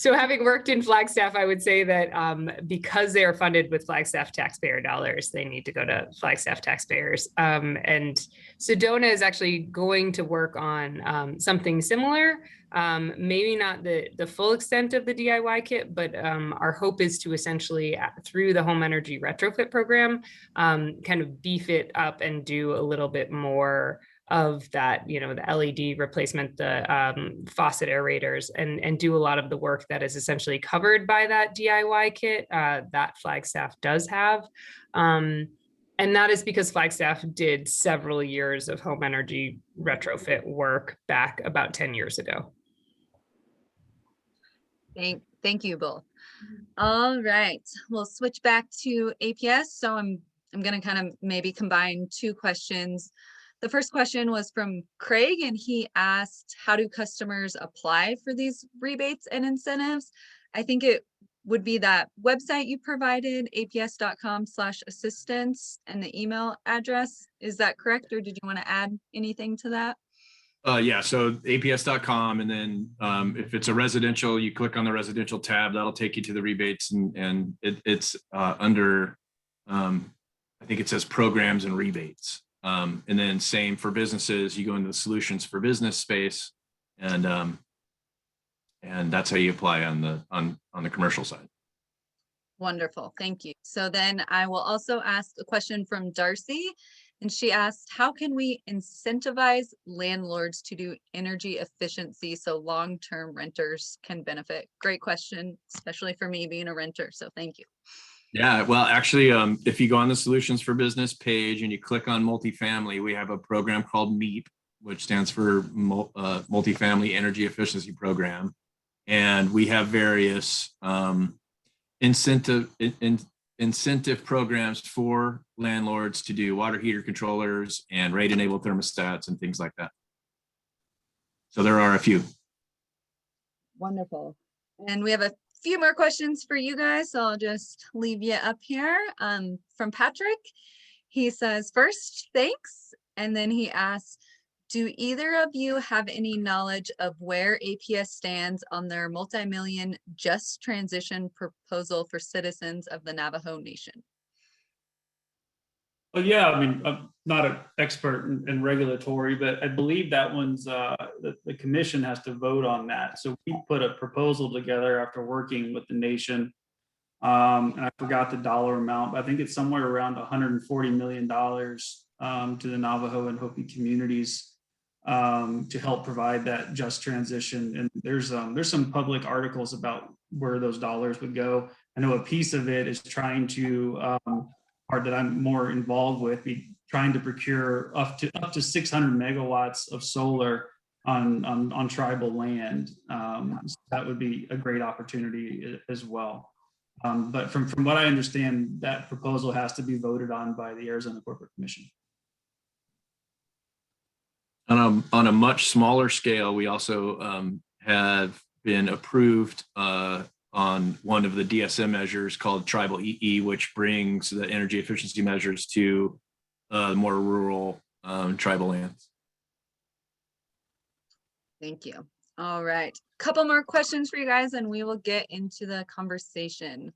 Having worked in Flagstaff, I would say that because they are funded with Flagstaff taxpayer dollars, they need to go to Flagstaff taxpayers. And Sedona is actually going to work on something similar. Maybe not the full extent of the DIY kit, but our hope is to essentially, through the home energy retrofit program, kind of beef it up and do a little bit more of that, the LED replacement, the faucet aerators, and do a lot of the work that is essentially covered by that DIY kit that Flagstaff does have. And that is because Flagstaff did several years of home energy retrofit work back about 10 years ago. Thank you both. All right, we'll switch back to APS. So I'm going to kind of maybe combine two questions. The first question was from Craig, and he asked, how do customers apply for these rebates and incentives? I think it would be that website you provided, aps.com/assistance, and the email address. Is that correct? Or did you want to add anything to that? Yeah, so aps.com, and then if it's a residential, you click on the residential tab, that'll take you to the rebates, and it's under, I think it says programs and rebates. And then same for businesses, you go into the solutions for business space, and that's how you apply on the commercial side. Wonderful, thank you. So then I will also ask a question from Darcy. And she asked, how can we incentivize landlords to do energy efficiency so long-term renters can benefit? Great question, especially for me being a renter. So thank you. Yeah, well, actually, if you go on the Solutions for Business page and you click on multifamily, we have a program called MEEP, which stands for Multifamily Energy Efficiency Program. And we have various incentive programs for landlords to do water heater controllers and rate enabled thermostats and things like that. So there are a few. Wonderful. And we have a few more questions for you guys, so I'll just leave you up here. From Patrick, he says, first, thanks. And then he asks, do either of you have any knowledge of where APS stands on their multi-million just transition proposal for citizens of the Navajo Nation? Well, yeah, I mean, I'm not an expert in regulatory, but I believe that one's the commission has to vote on that. So we put a proposal together after working with the nation, and I forgot the dollar amount, but I think it's somewhere around $140 million to the Navajo and Hopi communities to help provide that just transition. And there's some public articles about where those dollars would go. I know a piece of it is trying to part that I'm more involved with, be trying to procure up to 600 megawatts of solar on tribal land. So that would be a great opportunity as well. But from what I understand, that proposal has to be voted on by the Arizona Corporate Commission. On a much smaller scale, we also have been approved on one of the DSM measures called Tribal EE, which brings the energy efficiency measures to more rural tribal lands. Thank you. All right, couple more questions for you guys and we will get into the conversation.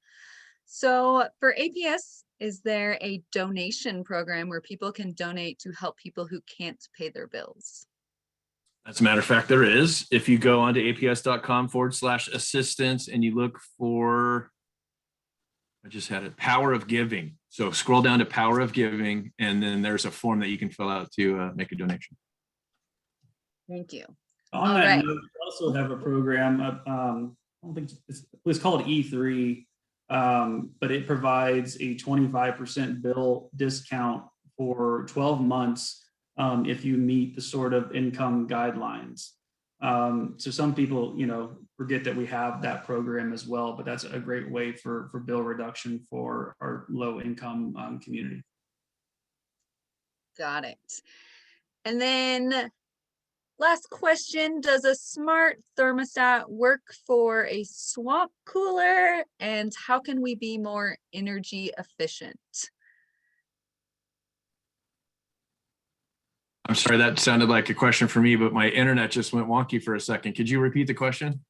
So for APS, is there a donation program where people can donate to help people who can't pay their bills? As a matter of fact, there is. If you go onto aps.com/assistance and you look for, I just had it, Power of Giving. So scroll down to Power of Giving, and then there's a form that you can fill out to make a donation. Thank you. On that note, we also have a program, I don't think it's called E3, but it provides a 25% bill discount for 12 months if you meet the sort of income guidelines. So some people, forget that we have that program as well. But that's a great way for bill reduction for our low income community. Got it. And then last question, does a smart thermostat work for a swamp cooler? And how can we be more energy efficient? I'm sorry, that sounded like a question for me, but my internet just went wonky for a second. Could you repeat the question?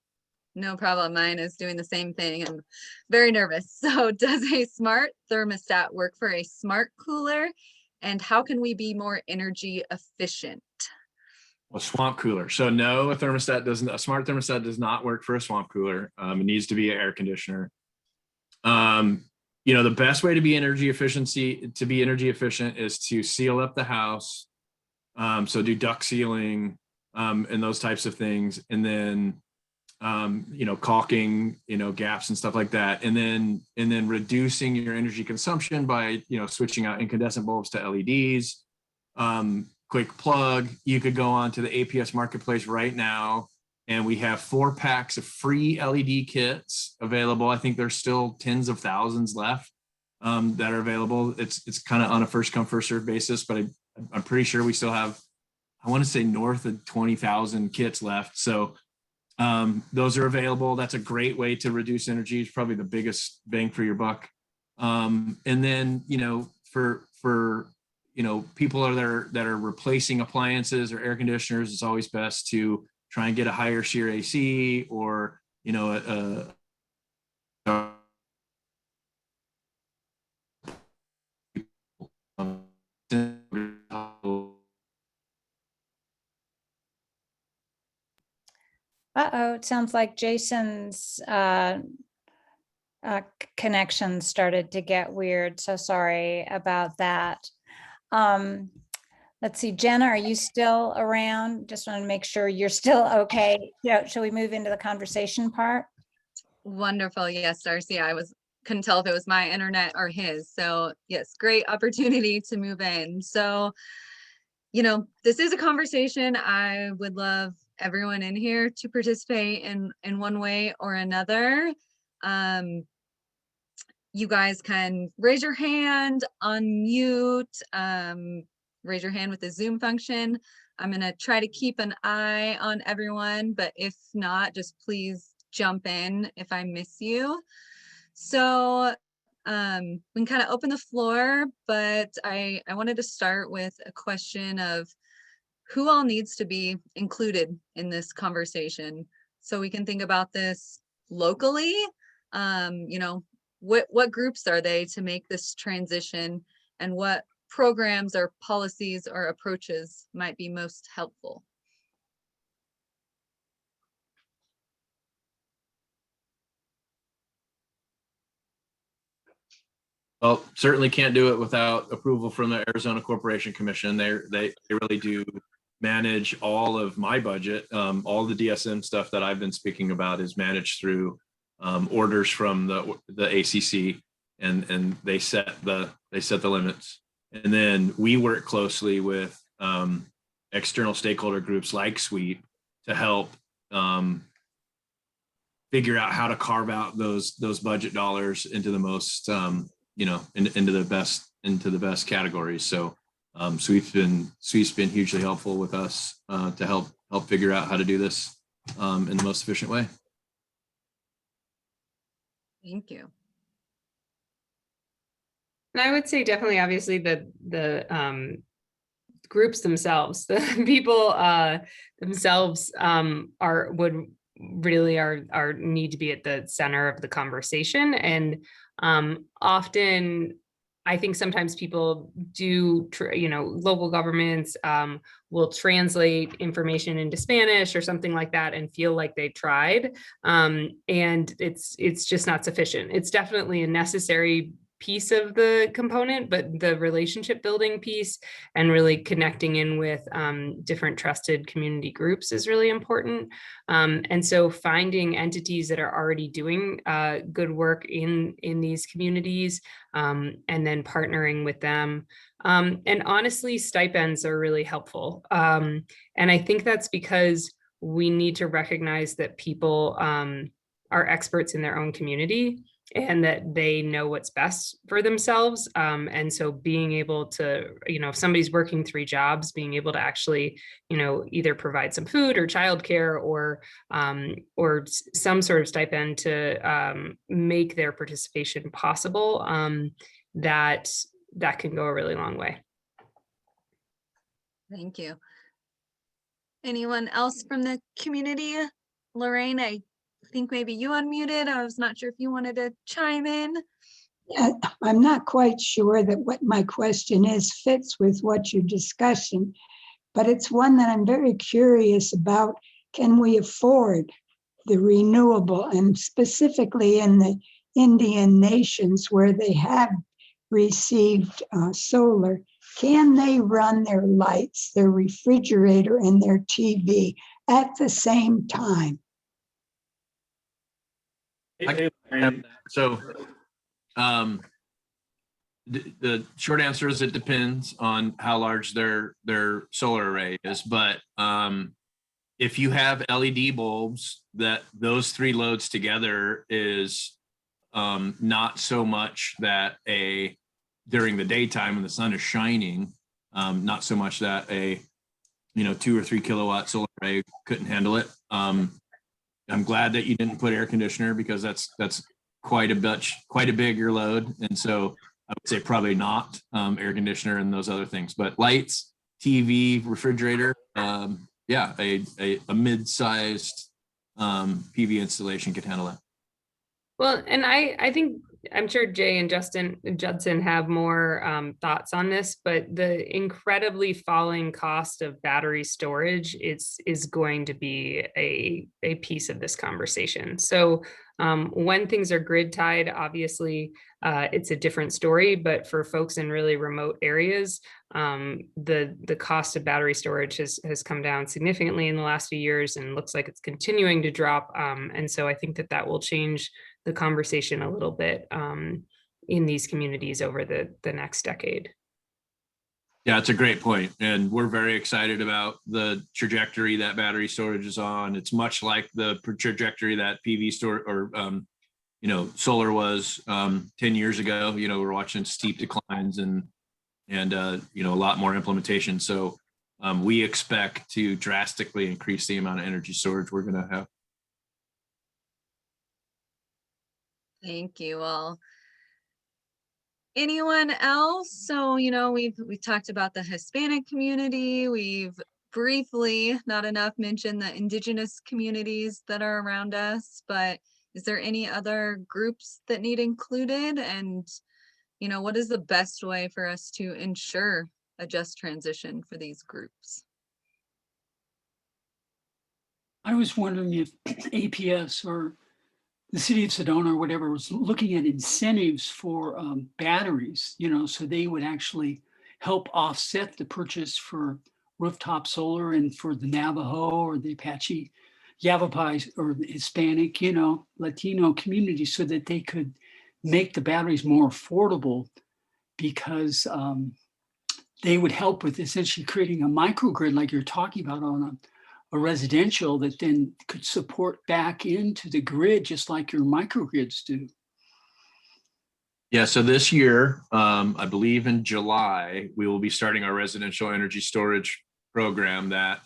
No problem. Mine is doing the same thing. I'm very nervous. So does a smart thermostat work for a smart cooler? And how can we be more energy efficient? A swamp cooler. So no, a smart thermostat does not work for a swamp cooler. It needs to be an air conditioner. The best way to be energy efficient is to seal up the house. So do duct sealing and those types of things. And then caulking, gaps and stuff like that. And then reducing your energy consumption by, switching out incandescent bulbs to LEDs. Quick plug, you could go on to the APS marketplace right now, and we have 4 packs of free LED kits available. I think there's still tens of thousands left that are available. It's kind of on a first come, first served basis, but I'm pretty sure we still have, I want to say north of 20,000 kits left. So those are available. That's a great way to reduce energy. It's probably the biggest bang for your buck. And then, for people that are replacing appliances or air conditioners, it's always best to try and get a higher shear AC or, It sounds like Jason's connection started to get weird. So sorry about that. Let's see, Jenna, are you still around? Just want to make sure you're still okay. Yeah, shall we move into the conversation part? Wonderful. Yes, Darcy, couldn't tell if it was my internet or his. So yes, great opportunity to move in. So, this is a conversation. I would love everyone in here to participate in one way or another. You guys can raise your hand, unmute, raise your hand with the Zoom function. I'm going to try to keep an eye on everyone, but if not, just please jump in if I miss you. So we can kind of open the floor, but I wanted to start with a question of who all needs to be included in this conversation. So we can think about this locally, what groups are they to make this transition, and what programs or policies or approaches might be most helpful? Well, certainly can't do it without approval from the Arizona Corporation Commission. They really do manage all of my budget. All the DSM stuff that I've been speaking about is managed through orders from the ACC, and they set the limits. And then we work closely with external stakeholder groups like SWEEP to help figure out how to carve out those budget dollars into the most into the best categories. So SWEEP's been hugely helpful with us to help figure out how to do this in the most efficient way. Thank you. And I would say definitely, obviously, the groups themselves, the people themselves need to be at the center of the conversation. And often, I think sometimes people do, local governments will translate information into Spanish or something like that and feel like they tried. And it's just not sufficient. It's definitely a necessary piece of the component, but the relationship building piece and really connecting in with different trusted community groups is really important. And so finding entities that are already doing good work in these communities and then partnering with them. And honestly, stipends are really helpful. And I think that's because we need to recognize that people are experts in their own community and that they know what's best for themselves. And so being able to, if somebody's working 3 jobs, being able to actually, either provide some food or childcare or some sort of stipend to make their participation possible, that can go a really long way. Thank you. Anyone else from the community? Lorraine, I think maybe you unmuted. I was not sure if you wanted to chime in. Yeah, I'm not quite sure that what my question is fits with what you're discussing, but it's one that I'm very curious about. Can we afford the renewable, and specifically in the Indian nations where they have received solar? Can they run their lights, their refrigerator, and their TV at the same time? So the short answer is it depends on how large their solar array is. But if you have LED bulbs, those 3 loads together is not so much that during the daytime when the sun is shining, not so much that a 2 or 3 kilowatt solar array couldn't handle it. I'm glad that you didn't put air conditioner, because that's quite a bigger load. And so I would say probably not air conditioner and those other things, but lights, TV, refrigerator, yeah, a mid-sized PV installation could handle it. Well, and I think, I'm sure Jay and Judson have more thoughts on this, but the incredibly falling cost of battery storage is going to be a piece of this conversation. So when things are grid tied, obviously it's a different story, but for folks in really remote areas, the cost of battery storage has come down significantly in the last few years and looks like it's continuing to drop. And so I think that will change the conversation a little bit in these communities over the next decade. Yeah, it's a great point. And we're very excited about the trajectory that battery storage is on. It's much like the trajectory that PV or solar was 10 years ago. We're watching steep declines and a lot more implementation. So we expect to drastically increase the amount of energy storage we're going to have. Thank you all. Anyone else? So, we've talked about the Hispanic community. We've briefly, not enough, mentioned the indigenous communities that are around us, but is there any other groups that need included? And, what is the best way for us to ensure a just transition for these groups? I was wondering if APS or the city of Sedona or whatever was looking at incentives for batteries, so they would actually help offset the purchase for rooftop solar and for the Navajo or the Apache, Yavapai or the Hispanic, Latino community, so that they could make the batteries more affordable, because they would help with essentially creating a microgrid like you're talking about on a residential that then could support back into the grid, just like your microgrids do. Yeah, so this year, I believe in July, we will be starting our residential energy storage program that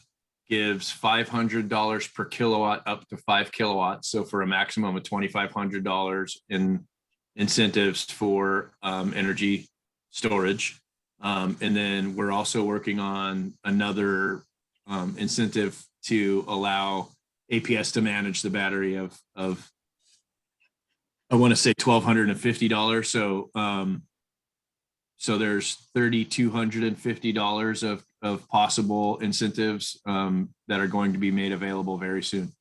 gives $500 per kilowatt up to 5 kilowatts. So for a maximum of $2,500 in incentives for energy storage. And then we're also working on another incentive to allow APS to manage the battery of I want to say $1,250. So there's $3,250 of possible incentives that are going to be made available very soon.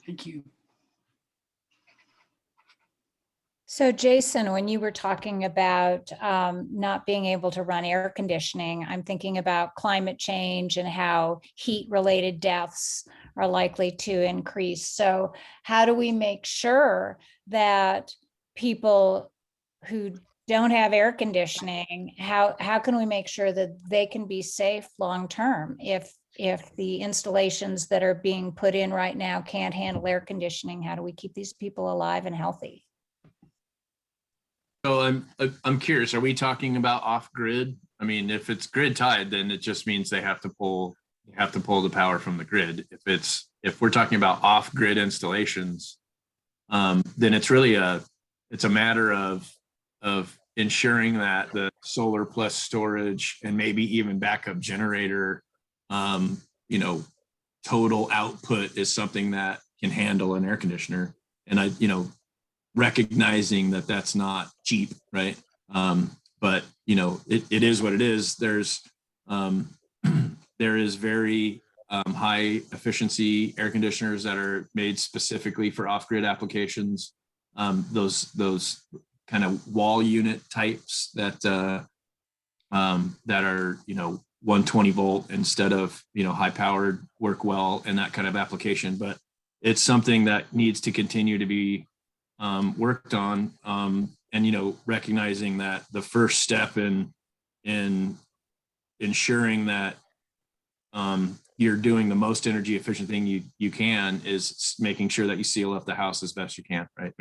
Thank you. So Jason, when you were talking about not being able to run air conditioning, I'm thinking about climate change and how heat-related deaths are likely to increase. So how do we make sure that people who don't have air conditioning, how can we make sure that they can be safe long-term if if the installations that are being put in right now can't handle air conditioning, how do we keep these people alive and healthy? So I'm curious, are we talking about off grid? I mean, if it's grid tied, then it just means they have to pull the power from the grid. If we're talking about off grid installations, then it's really it's a matter of ensuring that the solar plus storage and maybe even backup generator, total output is something that can handle an air conditioner. And recognizing that that's not cheap, right? But it is what it is. There is very high efficiency air conditioners that are made specifically for off-grid applications. Those kind of wall unit types that are 120 volt instead of high powered work well in that kind of application. But it's something that needs to continue to be worked on, and recognizing that the first step in ensuring that you're doing the most energy efficient thing you can is making sure that you seal up the house as best you can, right?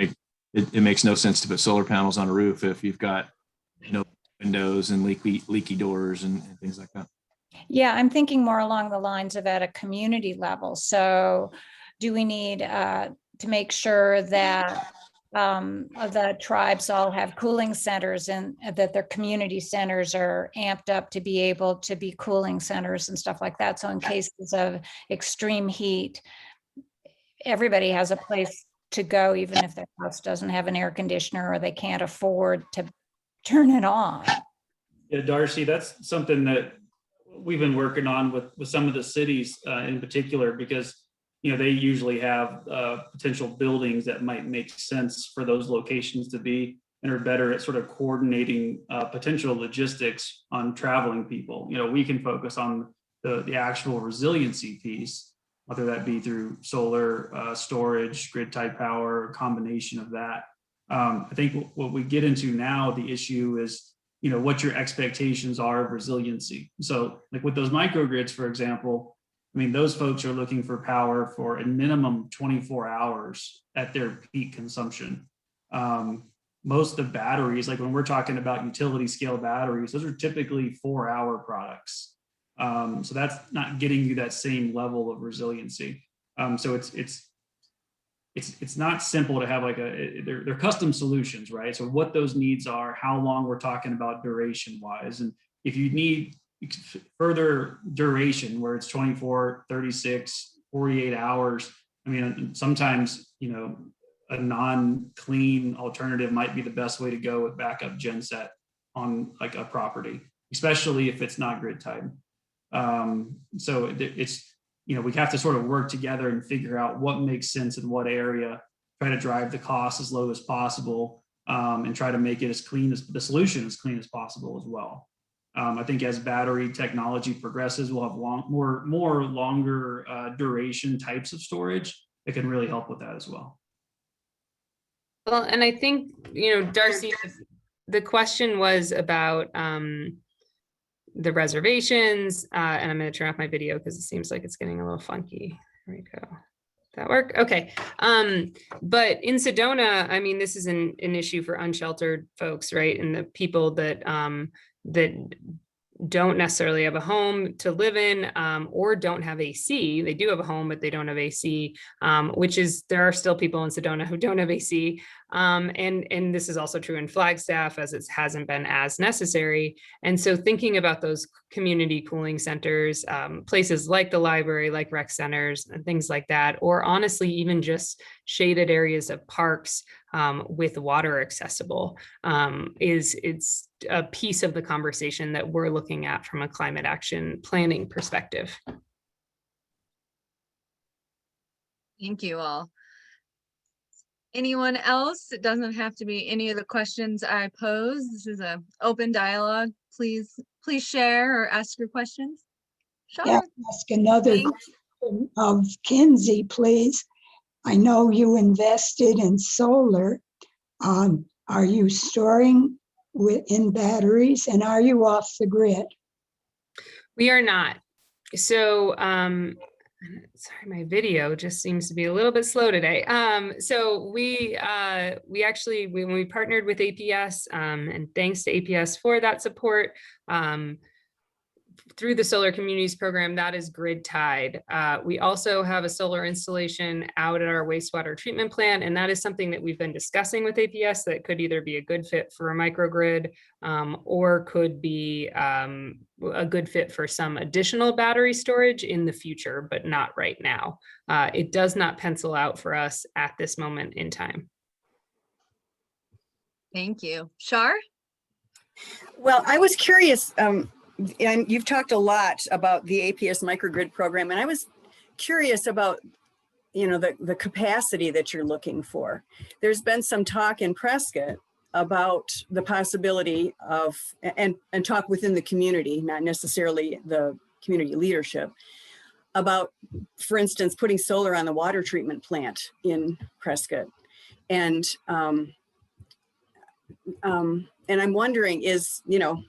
It makes no sense to put solar panels on a roof if you've got windows and leaky doors and things like that. Yeah, I'm thinking more along the lines of at a community level. So do we need to make sure that the tribes all have cooling centers and that their community centers are amped up to be able to be cooling centers and stuff like that? So in cases of extreme heat, everybody has a place to go, even if their house doesn't have an air conditioner or they can't afford to turn it on. Yeah, Darcy, that's something that we've been working on with some of the cities in particular, because they usually have potential buildings that might make sense for those locations to be, and are better at sort of coordinating potential logistics on traveling people. We can focus on the actual resiliency piece, whether that be through solar storage, grid type power, a combination of that. I think what we get into now, the issue is, what your expectations are of resiliency. So like with those microgrids, for example, I mean, those folks are looking for power for a minimum 24 hours at their peak consumption. Most of the batteries, like when we're talking about utility scale batteries, those are typically 4-hour products. So that's not getting you that same level of resiliency. So it's not simple to have like they're custom solutions, right? So what those needs are, how long we're talking about duration wise. And if you need further duration where it's 24, 36, 48 hours, I mean, sometimes, a non-clean alternative might be the best way to go with backup genset on like a property, especially if it's not grid tied. So it's, we have to sort of work together and figure out what makes sense in what area, try to drive the cost as low as possible, and try to make it as clean as the solution as clean as possible as well. I think as battery technology progresses, we'll have more longer duration types of storage that can really help with that as well. Well, and I think, Darcy, the question was about the reservations, and I'm going to turn off my video because it seems like it's getting a little funky. There we go. That work? Okay. But in Sedona, I mean, this is an issue for unsheltered folks, right? And the people that don't necessarily have a home to live in, or don't have AC. They do have a home, but they don't have AC, which is, there are still people in Sedona who don't have AC. And this is also true in Flagstaff, as it hasn't been as necessary. And so thinking about those community cooling centers, places like the library, like rec centers and things like that, or honestly, even just shaded areas of parks with water accessible, it's a piece of the conversation that we're looking at from a climate action planning perspective. Thank you all. Anyone else? It doesn't have to be any of the questions I pose. This is an open dialogue. Please share or ask your questions. Sure. Yeah, ask another question of Kinsey, please. I know you invested in solar. Are you storing in batteries, and are you off the grid? We are not. So, sorry, my video just seems to be a little bit slow today. So we actually, when we partnered with APS, and thanks to APS for that support, through the Solar Communities program, that is grid tied. We also have a solar installation out at our wastewater treatment plant, and that is something that we've been discussing with APS that could either be a good fit for a microgrid, or could be a good fit for some additional battery storage in the future, but not right now. It does not pencil out for us at this moment in time. Thank you. Shar? Well, I was curious, and you've talked a lot about the APS microgrid program, and I was curious about, you know, the capacity that you're looking for. There's been some talk in Prescott about the possibility of, and talk within the community, not necessarily the community leadership, about, for instance, putting solar on the water treatment plant in Prescott. And I'm wondering, is, you know,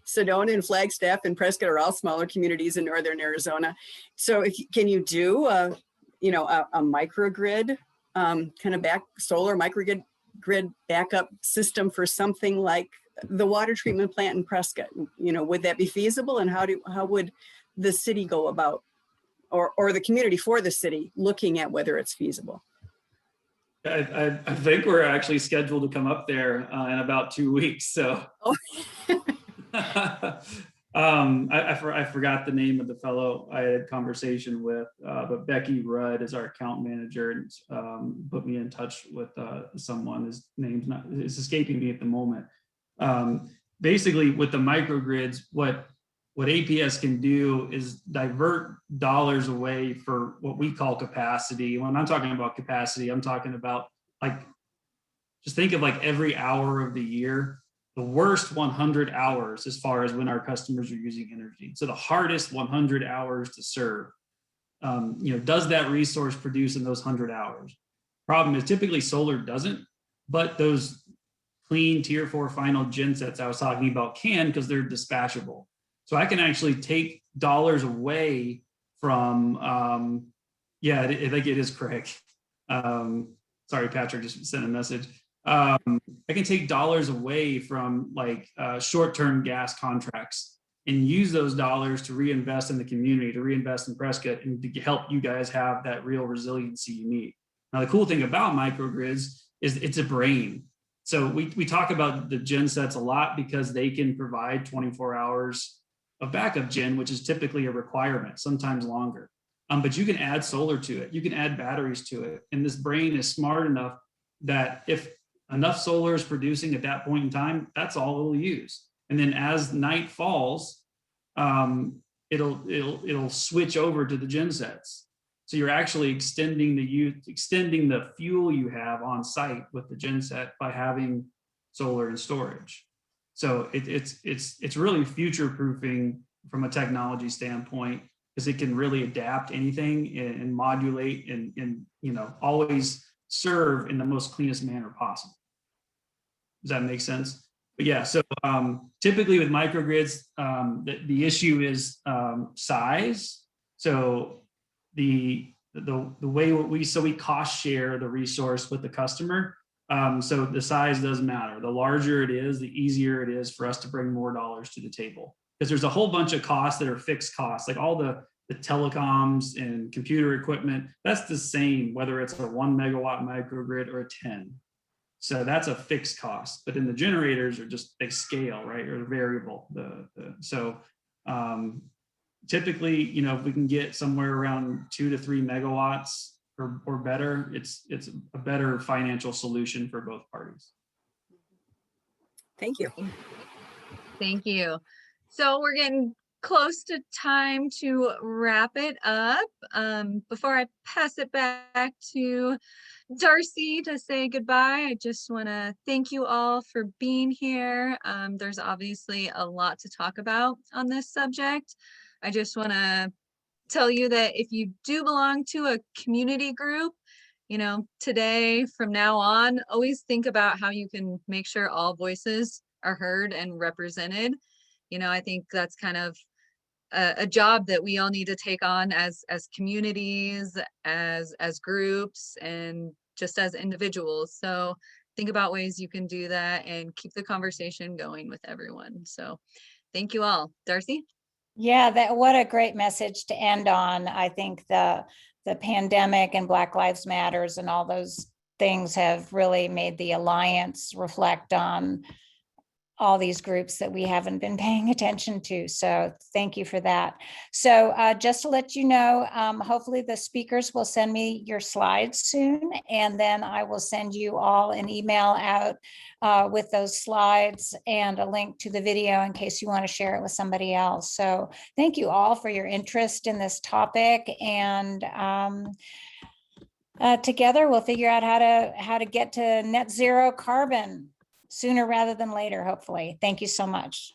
Sedona and Flagstaff and Prescott are all smaller communities in northern Arizona. So can you do a microgrid, kind of solar microgrid backup system for something like the water treatment plant in Prescott? You know, would that be feasible? And how would the city go about, or the community for the city, looking at whether it's feasible? I think we're actually scheduled to come up there in about 2 weeks. So Oh. I forgot the name of the fellow I had conversation with, but Becky Rudd is our account manager, and put me in touch with someone. His name's it's escaping me at the moment. Basically, with the microgrids, what APS can do is divert dollars away for what we call capacity. When I'm talking about capacity, I'm talking about, like, just think of like every hour of the year, the worst 100 hours as far as when our customers are using energy. So the hardest 100 hours to serve, does that resource produce in those 100 hours? Problem is, typically solar doesn't, but those clean tier 4 final gen sets I was talking about can, because they're dispatchable. So I can actually take dollars away from, I think it is correct. Sorry, Patrick just sent a message. I can take dollars away from like short-term gas contracts and use those dollars to reinvest in the community, to reinvest in Prescott, and to help you guys have that real resiliency you need. Now, the cool thing about microgrids is it's a brain. So we talk about the gen sets a lot because they can provide 24 hours of backup gen, which is typically a requirement, sometimes longer. But you can add solar to it. You can add batteries to it. And this brain is smart enough that if enough solar is producing at that point in time, that's all it'll use. And then as night falls, it'll switch over to the gen sets. So you're actually extending the fuel you have on site with the gen set by having solar and storage. So it's really future proofing from a technology standpoint, because it can really adapt anything and modulate and always serve in the most cleanest manner possible. Does that make sense? But yeah, so typically with microgrids, the issue is size. So the way we cost share the resource with the customer. So the size does matter. The larger it is, the easier it is for us to bring more dollars to the table. Because there's a whole bunch of costs that are fixed costs, like all the telecoms and computer equipment. That's the same, whether it's a 1 megawatt microgrid or a 10. So that's a fixed cost. But then the generators are just, they scale, right? Or variable. Typically, if we can get somewhere around 2 to 3 megawatts or better, it's a better financial solution for both parties. Thank you. Thank you. So we're getting close to time to wrap it up. Before I pass it back to Darcy to say goodbye, I just want to thank you all for being here. There's obviously a lot to talk about on this subject. I just want to tell you that if you do belong to a community group, today from now on, always think about how you can make sure all voices are heard and represented. I think that's kind of a job that we all need to take on as communities, as groups, and just as individuals. So think about ways you can do that and keep the conversation going with everyone. So thank you all. Darcy? Yeah, what a great message to end on. I think the pandemic and Black Lives Matters and all those things have really made the Alliance reflect on all these groups that we haven't been paying attention to. So thank you for that. So just to let you know, hopefully the speakers will send me your slides soon, and then I will send you all an email out with those slides and a link to the video in case you want to share it with somebody else. So thank you all for your interest in this topic, and together we'll figure out how to get to net zero carbon sooner rather than later, hopefully. Thank you so much.